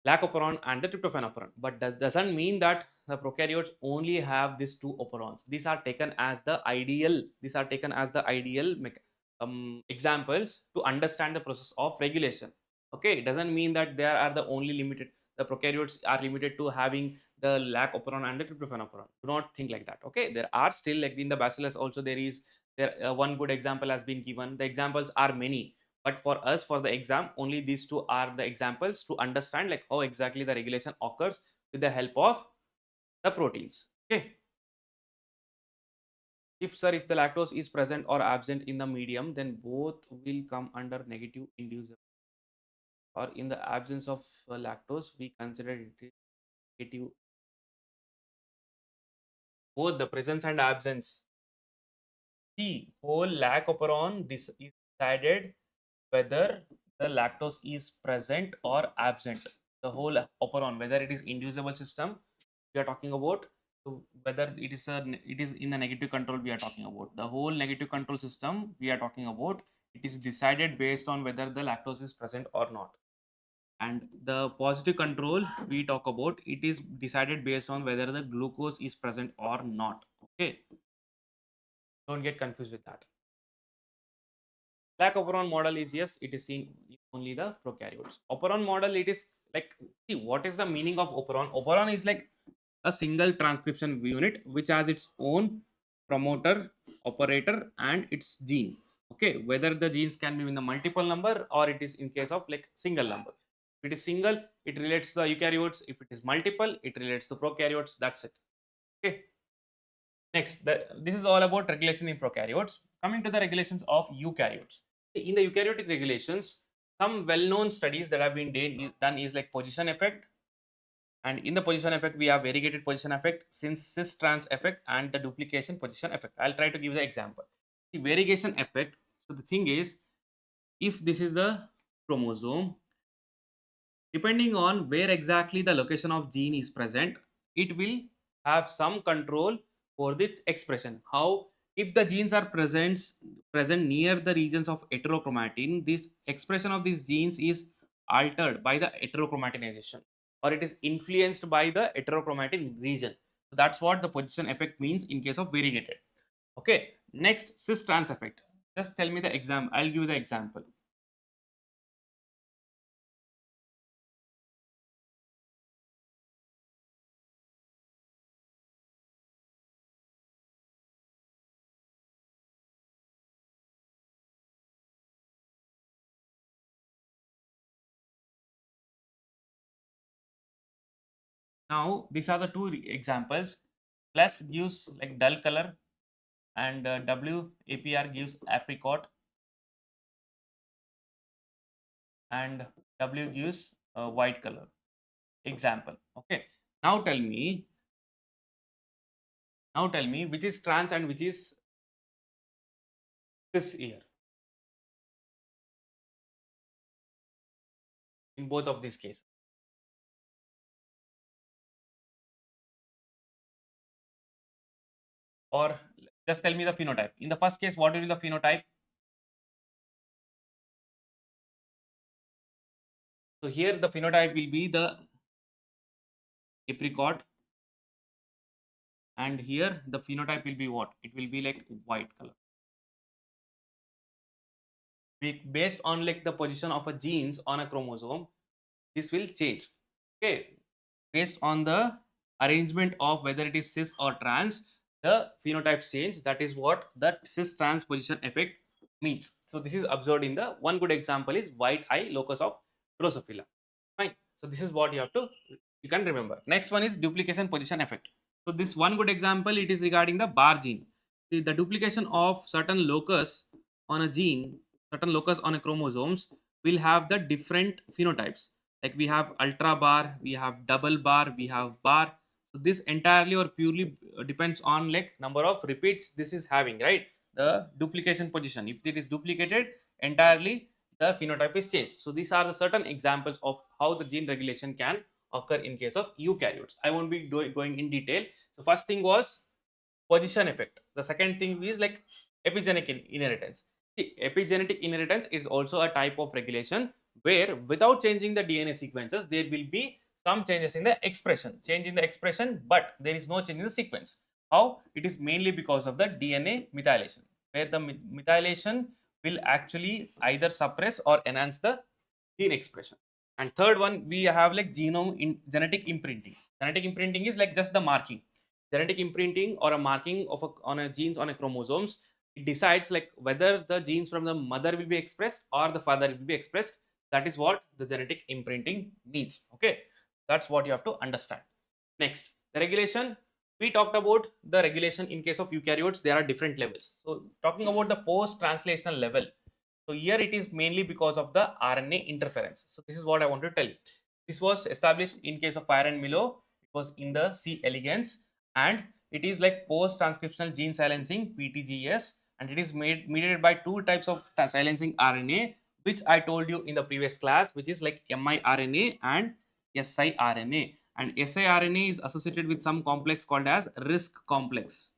lac operon and the tryptophan operon. But that doesn't mean that the prokaryotes only have these 2 operons. These are taken as the ideal. Examples to understand the process of regulation. Okay, it doesn't mean that there are the only limited. the prokaryotes are limited to having the lac operon and the tryptophan operon. Do not think like that. Okay, there are still, like in the bacillus also, one good example has been given. The examples are many, but for us, for the exam, only these two are the examples to understand like how exactly the regulation occurs with the help of the proteins. Okay. If sir, if the lactose is present or absent in the medium, then both will come under negative inducible. Or in the absence of lactose, we consider it negative. Both the presence and absence. See, whole lac operon is decided whether the lactose is present or absent. The whole operon, whether it is inducible system we are talking about, so whether it is in the negative control we are talking about. The whole negative control system we are talking about, it is decided based on whether the lactose is present or not. And the positive control we talk about, it is decided based on whether the glucose is present or not. Okay, don't get confused with that. Lac operon model is, yes, it is seen in only the prokaryotes. Operon model, it is like, see, what is the meaning of operon? Operon is like a single transcription unit which has its own promoter, operator, and its gene. Okay, whether the genes can be in the multiple number or it is in case of like single number. If it is single, it relates to the eukaryotes. If it is multiple, it relates to prokaryotes. That's it. Okay. Next, this is all about regulation in prokaryotes. Coming to the regulations of eukaryotes. In the eukaryotic regulations, some well-known studies that have been done is like position effect. And in the position effect, we have variegated position effect, cis trans effect, and the duplication position effect. I'll try to give the example. The variegation effect. So the thing is, if this is the chromosome, depending on where exactly the location of gene is present, it will have some control for its expression. How? If the genes are present near the regions of heterochromatin, this expression of these genes is altered by the heterochromatinization, or it is influenced by the heterochromatin region. So that's what the position effect means in case of variegated. Okay. Next, cis trans effect. Just tell me the example. I'll give you the example. Now, these are the two examples. Plus gives like dull color, and WAPR gives apricot, and W gives white color. Example. Okay. Now tell me. Now tell me which is trans and which is cis here in both of these cases. Or just tell me the phenotype. In the first case, what will be the phenotype? So here the phenotype will be the apricot, and here the phenotype will be what? It will be like white color. Based on like the position of a genes on a chromosome, this will change. Okay, based on the arrangement of whether it is cis or trans, the phenotypes change. That is what that cis trans position effect means. So this is observed in the one good example is white eye locus of Drosophila. Fine. So this is what you can remember. Next one is duplication position effect. So this one good example, it is regarding the bar gene. See, the duplication of certain locus on a gene, certain locus on a chromosomes will have the different phenotypes. Like we have ultra bar, we have double bar, we have bar. So this entirely or purely depends on like number of repeats this is having, right? The duplication position. If it is duplicated entirely, the phenotype is changed. So these are the certain examples of how the gene regulation can occur in case of eukaryotes. I won't be going in detail. So first thing was position effect. The second thing is like epigenetic inheritance. See, epigenetic inheritance is also a type of regulation where without changing the DNA sequences, there will be some changes in the expression. Change in the expression, but there is no change in the sequence. How? It is mainly because of the DNA methylation, where the methylation will actually either suppress or enhance the gene expression. And third one, we have like genetic imprinting. Genetic imprinting is like just the marking. Genetic imprinting or a marking of on a genes on a chromosomes, it decides like whether the genes from the mother will be expressed or the father will be expressed. That is what the genetic imprinting means. Okay, that's what you have to understand. Next, the regulation. We talked about the regulation in case of eukaryotes. There are different levels. So talking about the post-translational level, so here it is mainly because of the RNA interference. So this is what I want to tell you. This was established in case of Fire and Milo. It was in the C. elegans, and it is like post-transcriptional gene silencing (PTGS), and it is mediated by two types of silencing RNA, which I told you in the previous class, which is like miRNA and siRNA. And siRNA is associated with some complex called as RISC complex.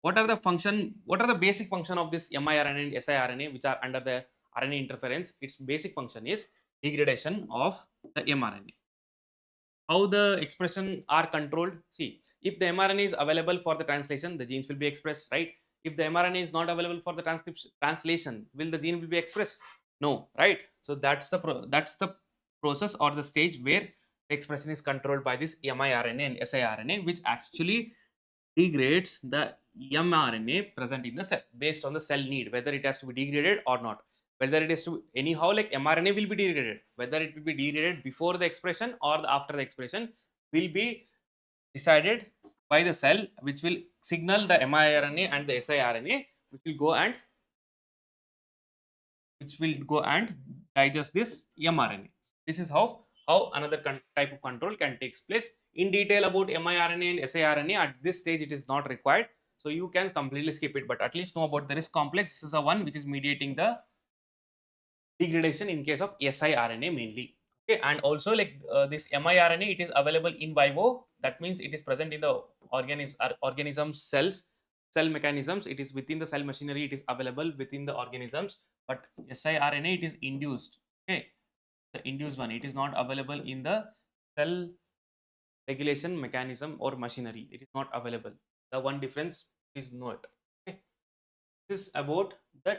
What are the basic function of this miRNA and siRNA, which are under the RNA interference? Its basic function is degradation of the mRNA. How the expression are controlled? See, if the mRNA is available for the translation, the genes will be expressed, right? If the mRNA is not available for the translation, will the gene will be expressed? No, right? So that's the process or the stage where the expression is controlled by this miRNA and siRNA, which actually degrades the mRNA present in the cell based on the cell need, whether it has to be degraded or not. Whether it is to anyhow, like mRNA will be degraded, whether it will be degraded before the expression or after the expression will be decided by the cell, which will signal the miRNA and the siRNA, which will go and digest this mRNA. This is how another type of control can take place. In detail about miRNA and siRNA, at this stage it is not required, so you can completely skip it, but at least know about the RISC complex. This is the one which is mediating the degradation in case of siRNA mainly. Okay, and also like this miRNA, it is available in vivo. That means it is present in the organism cells, cell mechanisms. It is within the cell machinery. It is available within the organisms. But siRNA, it is induced. Okay, the induced one. It is not available in the cell regulation mechanism or machinery. It is not available. The one difference is not. Okay, this is about the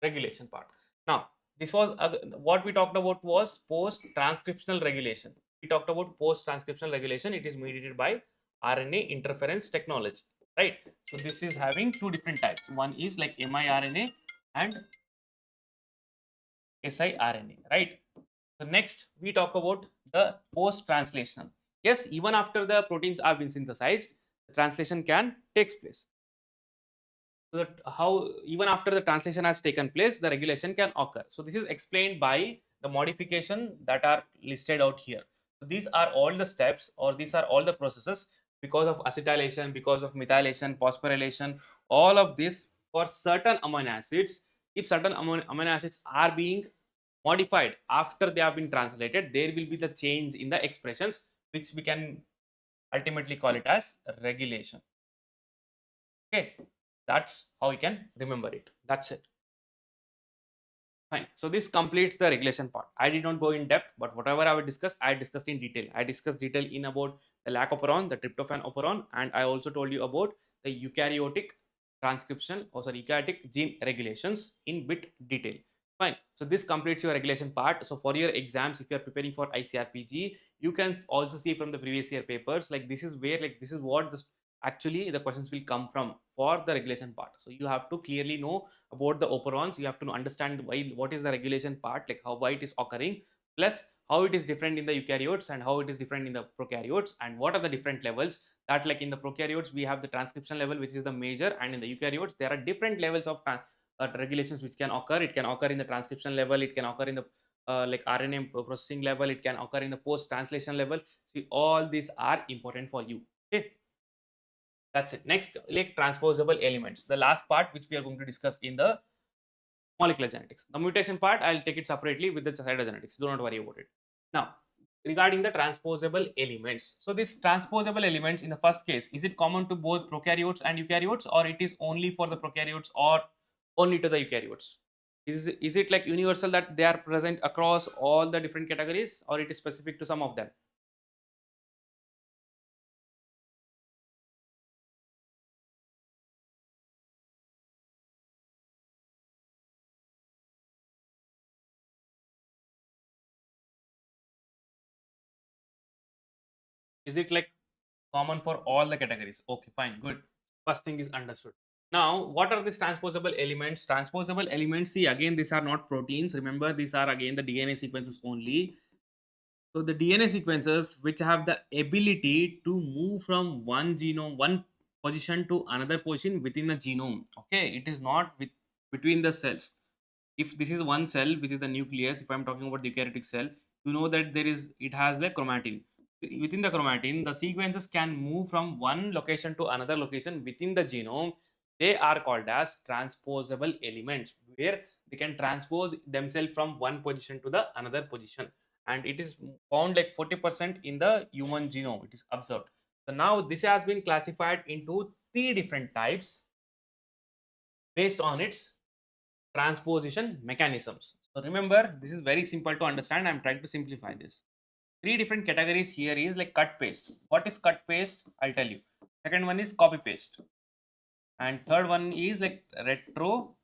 regulation part. Now, this was what we talked about was post-transcriptional regulation. We talked about post-transcriptional regulation. It is mediated by RNA interference technology, right? So this is having two different types. One is like miRNA and siRNA, right? So next we talk about the post-translational. Yes, even after the proteins have been synthesized, the translation can take place. So that how even after the translation has taken place, the regulation can occur. So this is explained by the modification that are listed out here. So these are all the steps, or these are all the processes because of acetylation, because of methylation, phosphorylation, all of this for certain amino acids. If certain amino acids are being modified after they have been translated, there will be the change in the expressions, which we can ultimately call it as regulation. Okay, that's how you can remember it. That's it. Fine. So this completes the regulation part. I did not go in depth, but whatever I discussed, I discussed in detail. I discussed detail in about the lac operon, the tryptophan operon, and I also told you about the eukaryotic transcription, or sorry, eukaryotic gene regulations in bit detail. Fine. So this completes your regulation part. So for your exams, if you are preparing for ICRPG, you can also see from the previous year papers, like this is where, like this is what this actually the questions will come from for the regulation part. So you have to clearly know about the operons. You have to understand why, what is the regulation part, like how, why it is occurring, plus how it is different in the eukaryotes and how it is different in the prokaryotes, and what are the different levels. That like in the prokaryotes we have the transcription level, which is the major, and in the eukaryotes there are different levels of regulations which can occur. It can occur in the transcription level, it can occur in the like RNA processing level, it can occur in the post translation level. See, all these are important for you. Okay, that's it. Next, like transposable elements, the last part which we are going to discuss in the molecular genetics. The mutation part, I'll take it separately with the cytogenetics. Do not worry about it. Now, regarding the transposable elements. So, these transposable elements in the first case, is it common to both prokaryotes and eukaryotes, or it is only for the prokaryotes or only to the eukaryotes? Is it like universal that they are present across all the different categories, or it is specific to some of them? Is it like common for all the categories? Okay, fine, good. First thing is understood. Now, what are these transposable elements? Transposable elements, see, again, these are not proteins. Remember, these are again the DNA sequences only. So the DNA sequences which have the ability to move from one genome, one position to another position within a genome. Okay, it is not between the cells. If this is one cell, which is the nucleus, if I'm talking about the eukaryotic cell, you know that it has the chromatin. Within the chromatin, the sequences can move from one location to another location within the genome. They are called as transposable elements, where they can transpose themselves from one position to the another position, and it is found like 40% in the human genome, it is observed. So now this has been classified into three different types based on its transposition mechanisms. So remember, this is very simple to understand. I'm trying to simplify this. Three different categories here is like cut paste. What is cut paste? I'll tell you. Second one is copy paste, and third one is like retro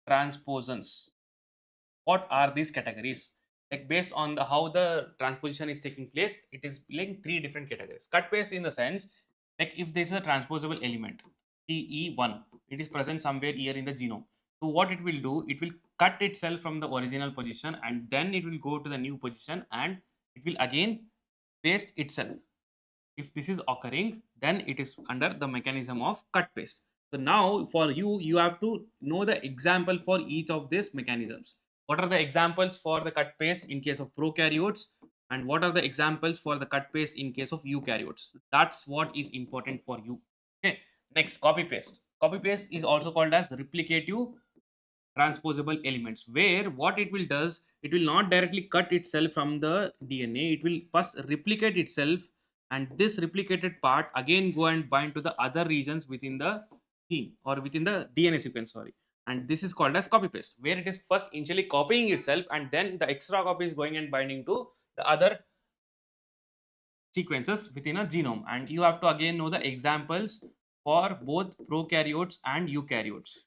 transposons. What are these categories? Like based on the how the transposition is taking place, it is like three different categories. Cut paste in the sense, like if there is a transposable element TE1, it is present somewhere here in the genome. So what it will do, it will cut itself from the original position and then it will go to the new position and it will again paste itself. If this is occurring, then it is under the mechanism of cut paste. So now for you, you have to know the example for each of these mechanisms. What are the examples for the cut paste in case of prokaryotes, and what are the examples for the cut paste in case of eukaryotes? That's what is important for you. Okay. Next, copy paste. Copy paste is also called as replicative transposable elements, where what it will does, it will not directly cut itself from the DNA, it will first replicate itself, and this replicated part again go and bind to the other regions within the gene or within the DNA sequence, sorry, and this is called as copy paste, where it is first initially copying itself and then the extra copy is going and binding to the other sequences within a genome. And you have to again know the examples for both prokaryotes and eukaryotes.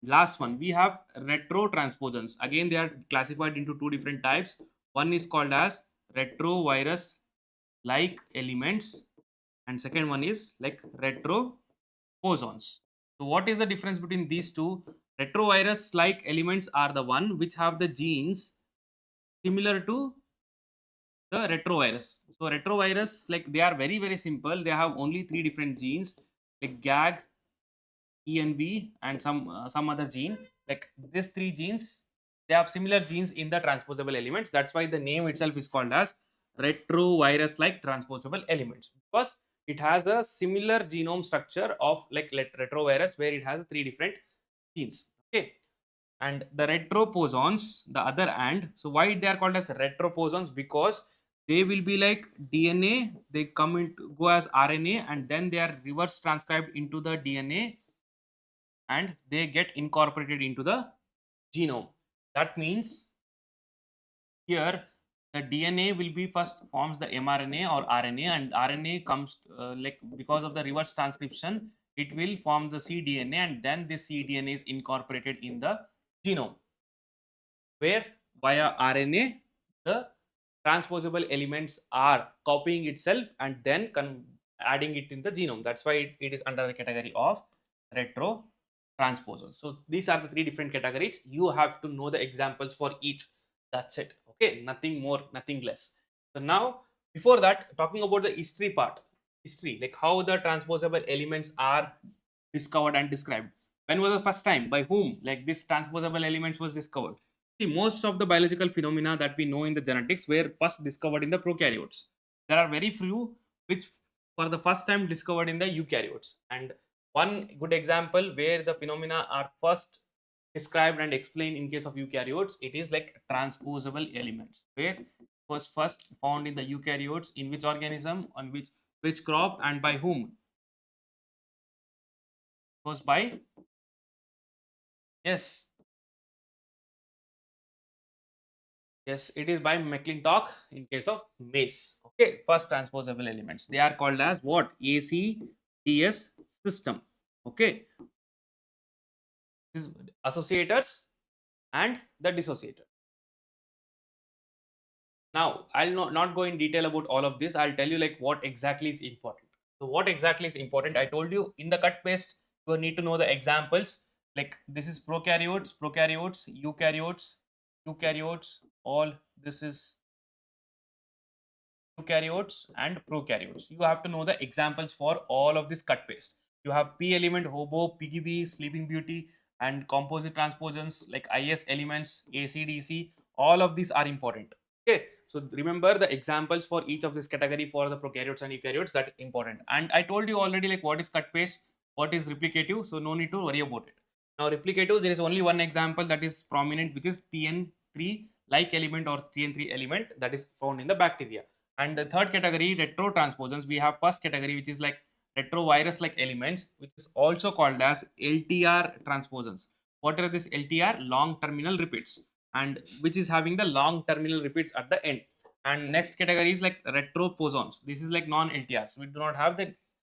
Last one, we have retrotransposons. Again, they are classified into two different types. One is called as retrovirus like elements, and second one is like retroposons. So what is the difference between these two? Retrovirus like elements are the one which have the genes similar to the retrovirus. So retrovirus, like they are very simple. They have only three different genes like GAG, ENV, and some other gene. Like these three genes, they have similar genes in the transposable elements. That's why the name itself is called as retrovirus like transposable elements, because it has a similar genome structure of like retrovirus, where it has three different genes. Okay. And the retroposons, the other end. So why they are called as retroposons? Because they will be like DNA, they come into go as RNA and then they are reverse transcribed into the DNA and they get incorporated into the genome. That means here the DNA will be first forms the mRNA or RNA, and RNA comes like because of the reverse transcription, it will form the cDNA, and then this cDNA is incorporated in the genome, where via RNA the transposable elements are copying itself and then adding it in the genome. That's why it is under the category of retro transposons. So these are the three different categories. You have to know the examples for each. That's it. Okay, nothing more, nothing less. So now, before that, talking about the history part, history, like how the transposable elements are discovered and described. When was the first time? By whom? Like this transposable elements was discovered. See, most of the biological phenomena that we know in the genetics were first discovered in the prokaryotes. There are very few which for the first time discovered in the eukaryotes. And one good example where the phenomena are first described and explained in case of eukaryotes, it is like transposable elements, where it was first found in the eukaryotes, in which organism, on which crop, and by whom? It was by, yes, yes, it is by McClintock in case of maize. Okay, first transposable elements. They are called as what? ACTS system. Okay, this is associators and the dissociator. Now, I'll not go in detail about all of this. I'll tell you like what exactly is important. So what exactly is important? I told you in the cut paste, you need to know the examples. Like this is prokaryotes, eukaryotes, all this is eukaryotes and prokaryotes. You have to know the examples for all of this cut paste. You have P element, hobo, PGB, sleeping beauty, and composite transposons like IS elements, ACDC. All of these are important. Okay, so remember the examples for each of this category for the prokaryotes and eukaryotes. That is important. And I told you already like what is cut paste, what is replicative. So no need to worry about it. Now replicative, there is only one example that is prominent, which is TN3 like element or TN3 element that is found in the bacteria. And the third category, retrotransposons, we have first category which is like retrovirus like elements, which is also called as LTR transposons. What are this LTR? Long terminal repeats, and which is having the long terminal repeats at the end. And next category is like retroposons. This is like non-LTRs. We do not have the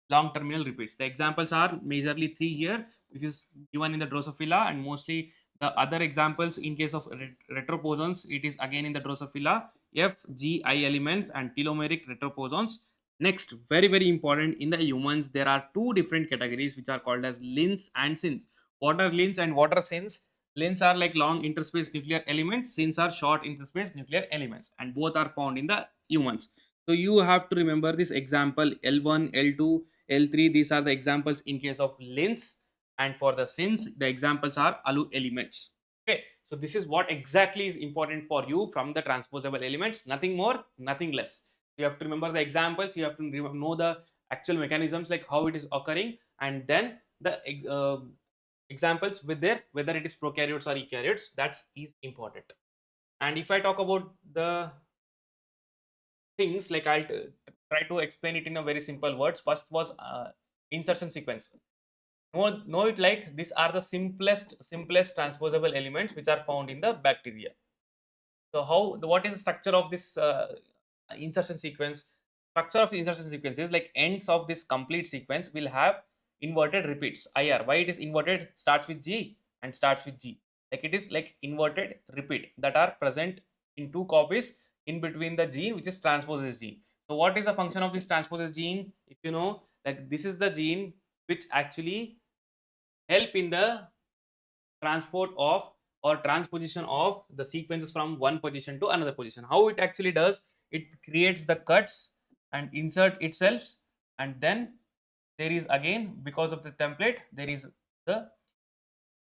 long terminal repeats. The examples are majorly three here, which is given in the Drosophila, and mostly the other examples in case of retroposons, it is again in the Drosophila, F, G, I elements and telomeric retroposons. Next, very important, in the humans, there are two different categories which are called as lins and sins. What are lins and what are sins? Lins are like long interspace nuclear elements, sins are short interspace nuclear elements, and both are found in the humans. So you have to remember this example L1, L2, L3. These are the examples in case of lins, and for the sins, the examples are alu elements. Okay, so this is what exactly is important for you from the transposable elements. Nothing more, nothing less. You have to remember the examples. You have to know the actual mechanisms, like how it is occurring, and then the examples with their whether it is prokaryotes or eukaryotes. That is important. And if I talk about the things, like I'll try to explain it in a very simple words. First was insertion sequence. Know it like these are the simplest transposable elements which are found in the bacteria. So what is the structure of this insertion sequence? Structure of insertion sequence is like ends of this complete sequence will have inverted repeats, IR. Why it is inverted? Starts with G and starts with G. Like it is like inverted repeat that are present in two copies in between the gene, which is transposes gene. So what is the function of this transposes gene? If you know, like this is the gene which actually help in the transport of or transposition of the sequences from one position to another position. How it actually does? It creates the cuts and insert itself, and then there is again, because of the template, there is the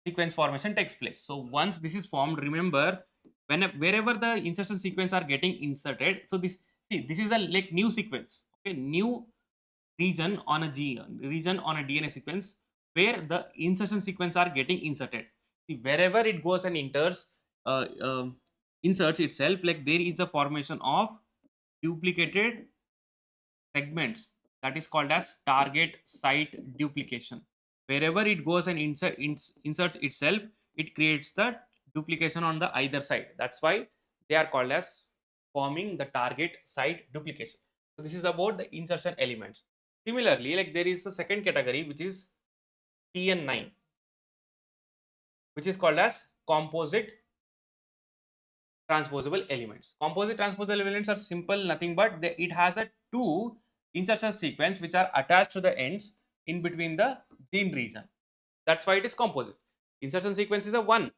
sequence formation takes place. So once this is formed, remember, wherever the insertion sequence are getting inserted, so this, see, this is a like new sequence, okay, new region on a DNA sequence where the insertion sequence are getting inserted. See, wherever it goes and uh, um inserts itself, like there is a formation of duplicated segments, that is called as target site duplication. Wherever it goes and inserts itself, it creates the duplication on the either side. That's why they are called as forming the target site duplication. So this is about the insertion elements. Similarly, like there is a second category which is TN9, which is called as composite transposable elements. Composite transposable elements are simple, nothing but it has a two insertion sequence which are attached to the ends in between the gene region. That's why it is composite. Insertion sequence is a one.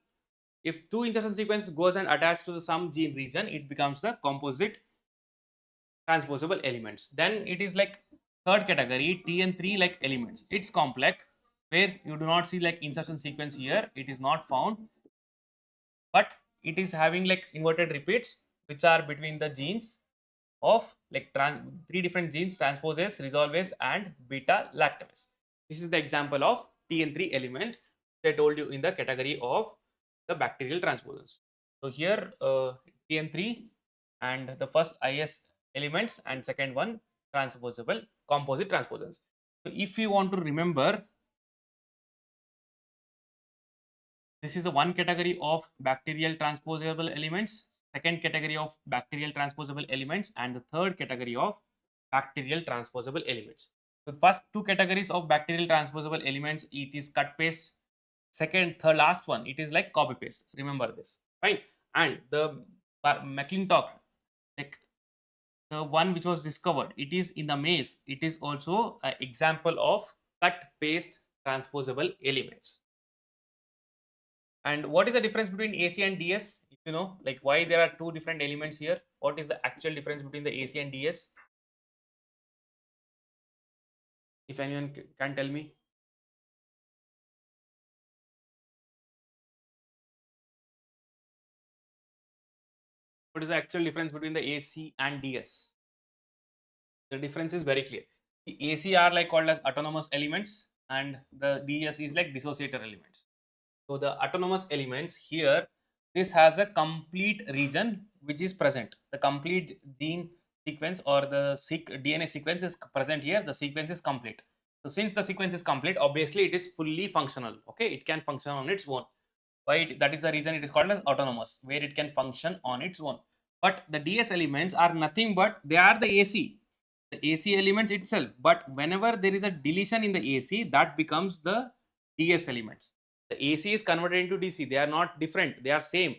If two insertion sequence goes and attached to some gene region, it becomes the composite transposable elements. Then it is like third category, TN3 like elements. It's complex, where you do not see like insertion sequence here. It is not found, but it is having like inverted repeats which are between the genes of like three different genes, transposase, resolvase and beta lactamase. This is the example of TN3 element that I told you in the category of the bacterial transposons. So here TN3 and the first IS elements, and second one transposable composite transposons. So if you want to remember, this is the one category of bacterial transposable elements, second category of bacterial transposable elements, and the third category of bacterial transposable elements. So first two categories of bacterial transposable elements, it is cut paste. Second, third, last one, it is like copy paste. Remember this, fine. And the McClintock, like the one which was discovered, it is in the maize. It is also an example of cut paste transposable elements. And what is the difference between AC and DS? If you know, like why there are two different elements here, what is the actual difference between the AC and DS? If anyone can tell me. What is the actual difference between the AC and DS? The difference is very clear. The AC are like called as autonomous elements and the DS is like dissociator elements. So the autonomous elements here, this has a complete region which is present. The complete gene sequence or the DNA sequence is present here. The sequence is complete. So since the sequence is complete, obviously it is fully functional. Okay, it can function on its own. Why? That is the reason it is called as autonomous, where it can function on its own. But the DS elements are nothing but they are the AC elements itself. But whenever there is a deletion in the AC, that becomes the DS elements. The AC is converted into DC. They are not different. They are same.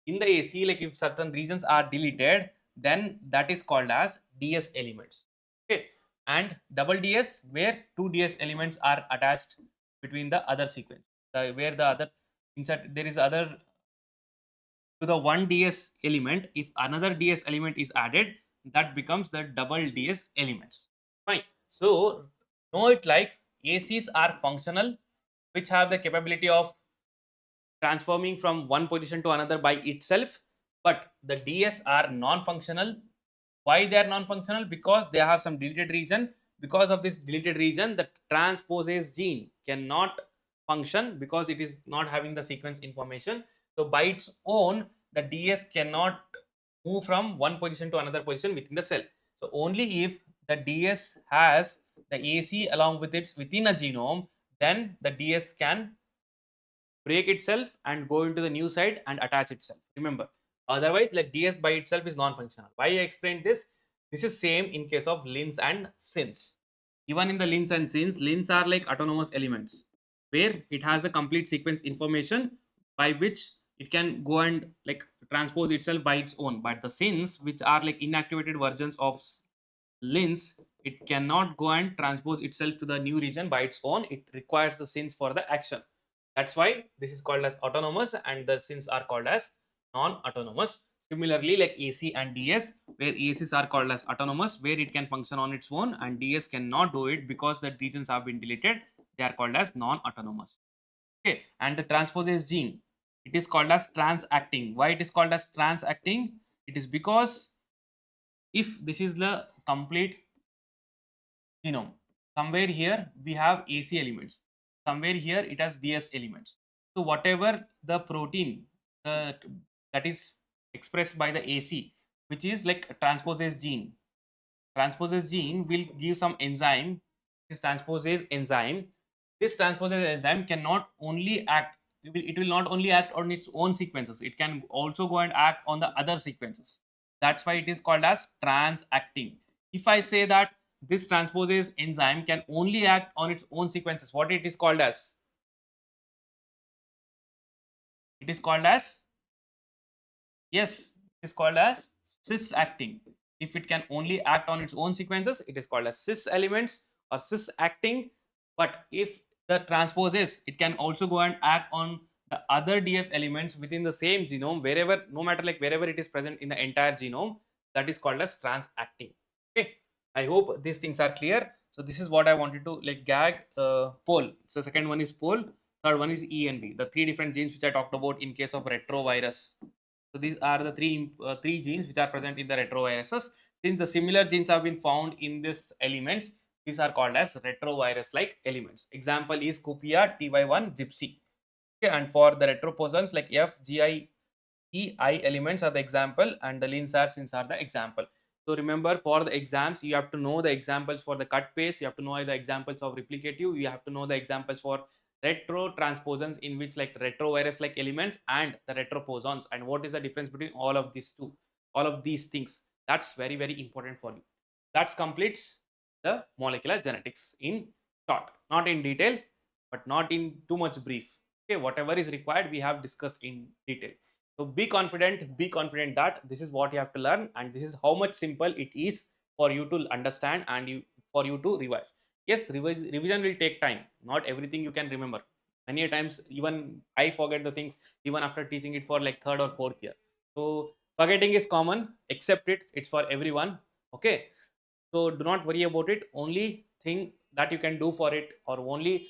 In the AC, like if certain regions are deleted, then that is called as DS elements. Okay. And double DS, where two DS elements are attached between the other sequence. Where the other insert there is other to the one DS element. If another DS element is added, that becomes the double DS elements. Fine. So know it like ACs are functional, which have the capability of transforming from one position to another by itself, but the DS are non-functional. Why they are non-functional? Because they have some deleted region. Because of this deleted region, the transposase gene cannot function because it is not having the sequence information. So by its own, the DS cannot move from one position to another position within the cell. So only if the DS has the AC along with its within a genome, then the DS can break itself and go into the new site and attach itself. Remember, otherwise like DS by itself is non-functional. Why I explained this? This is same in case of lins and sins. Even in the lins and sins, lins are like autonomous elements where it has a complete sequence information by which it can go and like transpose itself by its own. But the sins, which are like inactivated versions of lins, it cannot go and transpose itself to the new region by its own. It requires the sins for the action. That's why this is called as autonomous and the sins are called as non-autonomous. Similarly, like AC and DS, where ACs are called as autonomous, where it can function on its own, and DS cannot do it because the regions have been deleted. They are called as non-autonomous. Okay, and the transposase gene, it is called as trans-acting. Why it is called as trans-acting? It is because if this is the complete genome, somewhere here we have AC elements, somewhere here it has DS elements. So whatever the protein that is expressed by the AC, which is like a transposase gene will give some enzyme, this transposase enzyme. This transposase enzyme cannot only act, it will not only act on its own sequences, it can also go and act on the other sequences. That's why it is called as trans-acting. If I say that this transposase enzyme can only act on its own sequences, what it is called as? It is called as, yes, it is called as cis-acting. If it can only act on its own sequences, it is called as cis elements or cis-acting. But if the transposase, it can also go and act on the other DS elements within the same genome, wherever, no matter like wherever it is present in the entire genome, that is called as trans-acting. Okay, I hope these things are clear. So this is what I wanted to like gag poll. So second one is poll, third one is ENV, the three different genes which I talked about in case of retrovirus. So these are the three genes which are present in the retroviruses. Since the similar genes have been found in these elements, these are called as retrovirus-like elements. Example is Cupia TY1 Gypsy. Okay, and for the retroposons like F, G, I, E, I elements are the example, and the lins are sins are the example. So remember, for the exams, you have to know the examples for the cut paste, you have to know the examples of replicative, you have to know the examples for retro transposons, in which like retrovirus like elements and the retroposons, and what is the difference between all of these two, all of these things. That's very, very important for you. That completes the molecular genetics in short, not in detail, but not in too much brief. Okay, whatever is required we have discussed in detail. So be confident that this is what you have to learn, and this is how much simple it is for you to understand and for you to revise. Yes, revision will take time. Not everything you can remember. Many a times even I forget the things even after teaching it for like third or fourth year. So forgetting is common. Accept it. It's for everyone. Okay. So do not worry about it. Only thing that you can do for it, or only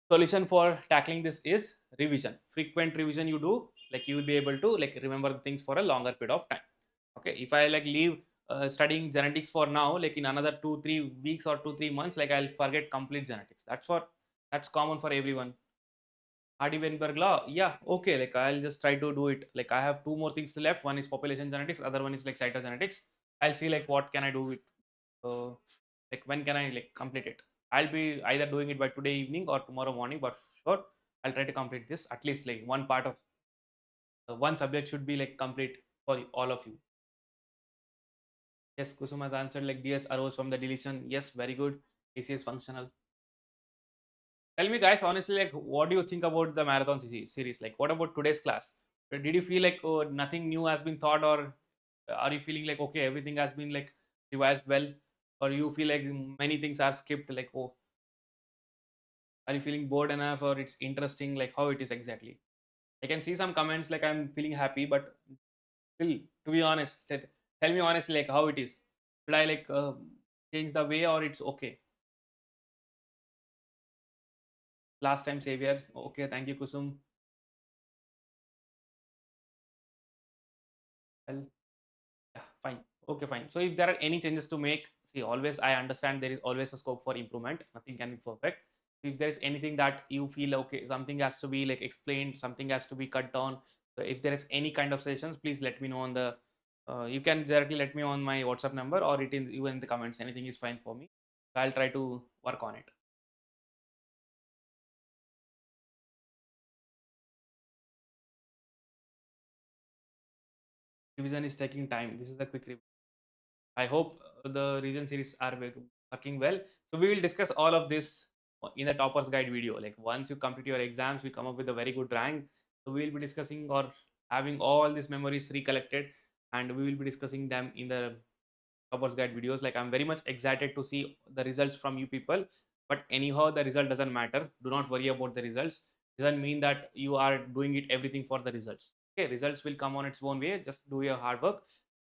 solution for tackling this, is revision. Frequent revision you do, like you will be able to like remember the things for a longer period of time. Okay, if I like leave studying genetics for now, like in another 2 3 weeks or 2 3 months, like I'll forget complete genetics. That's common for everyone. Hardy-Weinberg law, yeah, okay, like I'll just try to do it. Like I have two more things left. One is population genetics, other one is like cytogenetics. I'll see like what can I do with, like when can I like complete it. I'll be either doing it by today evening or tomorrow morning, but sure, I'll try to complete this. At least like one part of one subject should be like complete for all of you. Yes, Kusum has answered like DS arose from the deletion. Yes, very good. AC is functional. Tell me, guys, honestly, like, what do you think about the marathon series? Like, what about today's class? Did you feel like, oh, nothing new has been thought, or are you feeling like, okay, everything has been like revised well, or you feel like many things are skipped? Like, oh, are you feeling bored enough, or it's interesting? Like, how it is exactly? I can see some comments like I'm feeling happy, but still, to be honest, tell me honestly, like, how it is. Should I like change the way, or it's okay? Last time savior. Okay, thank you, Kusum. Well, yeah, fine. Okay, fine. So if there are any changes to make, see, always I understand there is always a scope for improvement. Nothing can be perfect. If there is anything that you feel okay, something has to be like explained, something has to be cut down. So if there is any kind of suggestions, please let me know on the. You can directly let me on my WhatsApp number, or it in even in the comments. Anything is fine for me. So I'll try to work on it. Revision is taking time. This is a quick review. I hope the region series are working well. So we will discuss all of this in the toppers guide video. Like once you complete your exams, we come up with a very good rank. So we will be discussing or having all these memories recollected, and we will be discussing them in the toppers guide videos. Like I'm very much excited to see the results from you people. But anyhow, the result doesn't matter. Do not worry about the results. Doesn't mean that you are doing it everything for the results. Okay, results will come on its own way. Just do your hard work,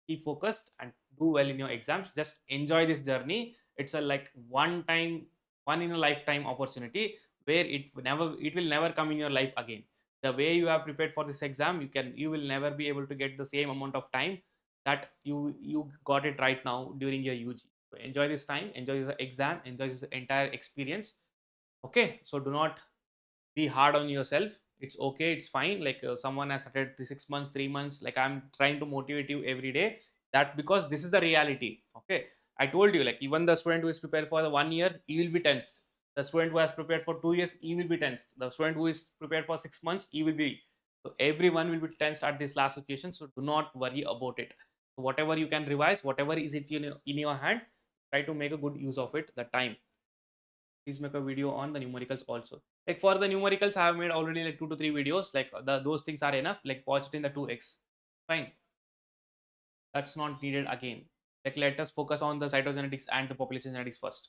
keep focused, and do well in your exams. Just enjoy this journey. It's a like one in a lifetime opportunity where it will never come in your life again. The way you have prepared for this exam, you will never be able to get the same amount of time that you got it right now during your UG. So enjoy this time, enjoy the exam, enjoy this entire experience. Okay, so do not be hard on yourself. It's okay, it's fine. Like someone has started 6 months, 3 months. Like I'm trying to motivate you every day, that because this is the reality. Okay, I told you, like even the student who is prepared for the 1 year, he will be tensed. The student who has prepared for 2 years, he will be tensed. The student who is prepared for 6 months, he will be. So everyone will be tensed at this last situation. So do not worry about it. So whatever you can revise, whatever is it in your hand, try to make a good use of it. The time, please make a video on the numericals also. Like for the numericals, I have made already like 2 to 3 videos. Like those things are enough. Like watch it in the 2x. Fine. That's not needed again. Like let us focus on the cytogenetics and the population genetics first.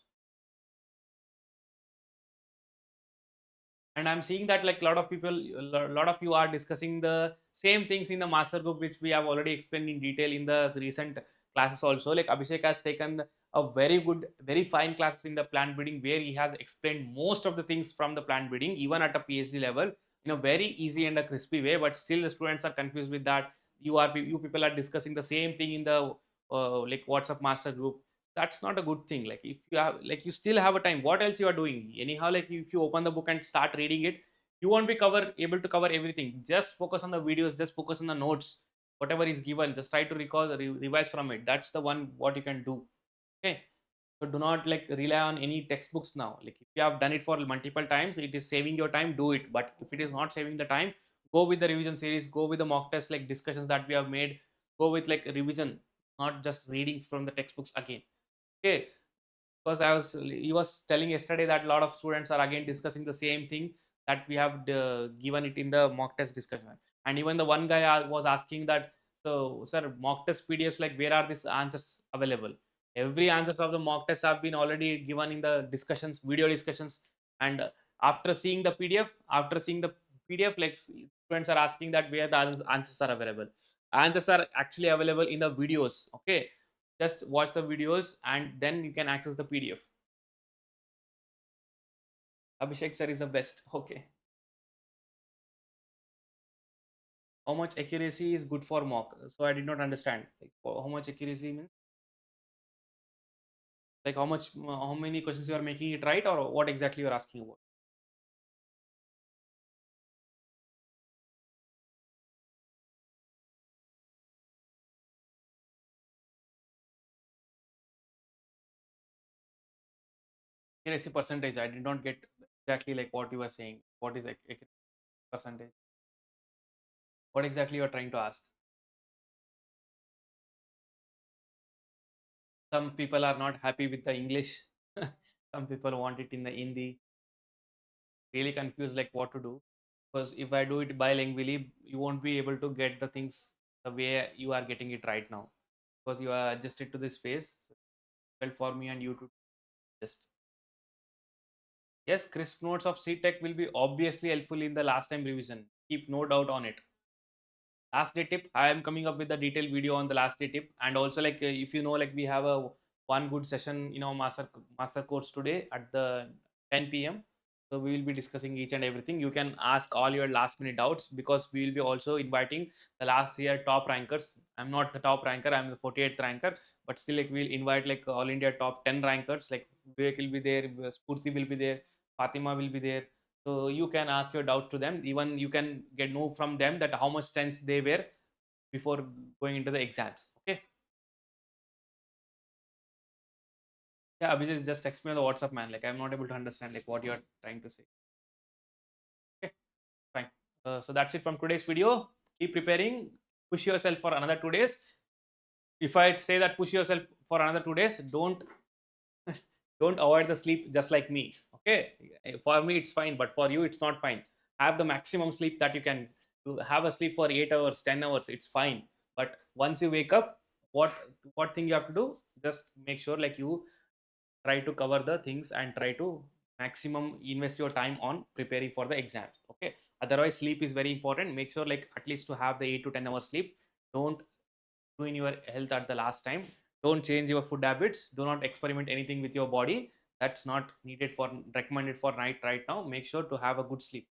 And I'm seeing that like a lot of people, a lot of you are discussing the same things in the master group, which we have already explained in detail in the recent classes also. Like Abhishek has taken a very good, very fine classes in the plant breeding, where he has explained most of the things from the plant breeding, even at a PhD level, in a very easy and a crispy way. But still the students are confused with that. You people are discussing the same thing in the like WhatsApp master group. That's not a good thing. Like if you have, like you still have a time, what else you are doing anyhow? Like if you open the book and start reading it, you won't be able to cover everything. Just focus on the videos, just focus on the notes, whatever is given, just try to recall, revise from it. That's the one what you can do. Okay, so do not like rely on any textbooks now. Like if you have done it for multiple times, it is saving your time, do it. But if it is not saving the time, go with the revision series, go with the mock test like discussions that we have made, go with like revision, not just reading from the textbooks again. Okay, because he was telling yesterday that a lot of students are again discussing the same thing that we have given it in the mock test discussion. And even the one guy was asking that, so sir, mock test PDFs, like where are these answers available? Every answers of the mock tests have been already given in the discussions, video discussions. And after seeing the PDF, like students are asking that where the answers are available. Answers are actually available in the videos. Okay, just watch the videos and then you can access the PDF. Abhishek sir is the best. Okay. How much accuracy is good for mock? So I did not understand. Like how much accuracy means? Like how much, how many questions you are making it right, or what exactly you are asking about? Accuracy percentage. I did not get exactly like what you were saying. What is accuracy percentage? What exactly you are trying to ask? Some people are not happy with the English. Some people want it in the Hindi. Really confused like what to do. Because if I do it bilingually, you won't be able to get the things the way you are getting it right now, because you are adjusted to this phase. So difficult for me and you to just. Yes, crisp notes of C-Tech will be obviously helpful in the last time revision. Keep no doubt on it. Last day tip, I am coming up with a detailed video on the last day tip. And also like if you know, like we have a one good session, master course today at the 10 p.m. So we will be discussing each and everything. You can ask all your last minute doubts, because we will be also inviting the last year top rankers. I'm not the top ranker, I'm the 48th ranker, but still like we'll invite like all India top 10 rankers. Like Vivek will be there, Spurti will be there, Fatima will be there. So you can ask your doubt to them. Even you can get know from them that how much tense they were before going into the exams. Okay. Yeah, Abhijit, just text me on the WhatsApp, man. Like I'm not able to understand like what you're trying to say. Okay, fine. So that's it from today's video. Keep preparing. Push yourself for another 2 days. If I say that push yourself for another 2 days, don't avoid the sleep just like me. Okay, for me it's fine, but for you it's not fine. Have the maximum sleep that you can. Have a sleep for 8 hours, 10 hours, it's fine. But once you wake up, what thing you have to do, just make sure like you try to cover the things and try to maximum invest your time on preparing for the exams. Okay, otherwise sleep is very important. Make sure like at least to have the 8 to 10 hours sleep. Don't ruin your health at the last time. Don't change your food habits. Do not experiment anything with your body. That's not needed for recommended for night right now. Make sure to have a good sleep.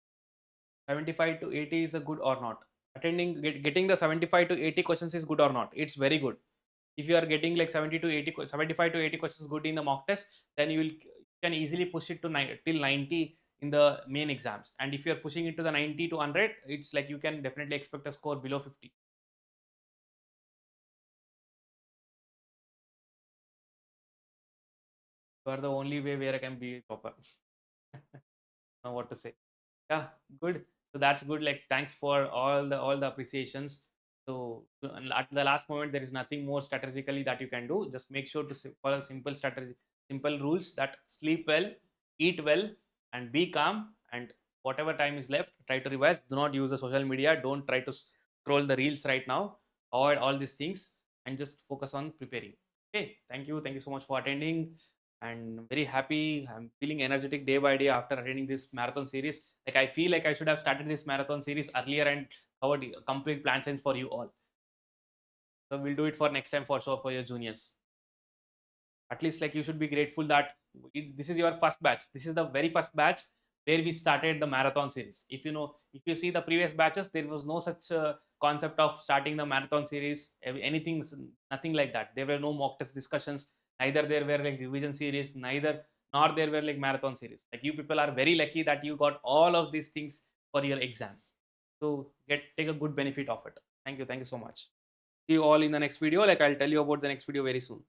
75 to 80 is a good or not? Getting the 75 to 80 questions is good or not? It's very good. If you are getting like 70 to 80 75 to 80 questions good in the mock test, then you can easily push it to till 90 in the main exams. And if you are pushing it to the 90 to 100, it's like you can definitely expect a score below 50. You are the only way where I can be proper. Know what to say. Yeah, good. So that's good. Like thanks for all the appreciations. So at the last moment, there is nothing more strategically that you can do. Just make sure to follow simple strategy, simple rules, that sleep well, eat well, and be calm. And whatever time is left, try to revise. Do not use the social media. Don't try to scroll the reels right now. Avoid all these things and just focus on preparing. Okay. Thank you. Thank you so much for attending, and very happy. I'm feeling energetic day by day after attending this marathon series. Like I feel like I should have started this marathon series earlier and covered complete plan change for you all. So we'll do it for next time for sure for your juniors. At least like you should be grateful that this is your first batch. This is the very first batch where we started the marathon series. If you know, if you see the previous batches, there was no such concept of starting the marathon series, anything, nothing like that. There were no mock test discussions, neither there were like revision series, neither nor there were like marathon series. Like you people are very lucky that you got all of these things for your exam. So take a good benefit of it. Thank you so much. See you all in the next video. Like I'll tell you about the next video very soon.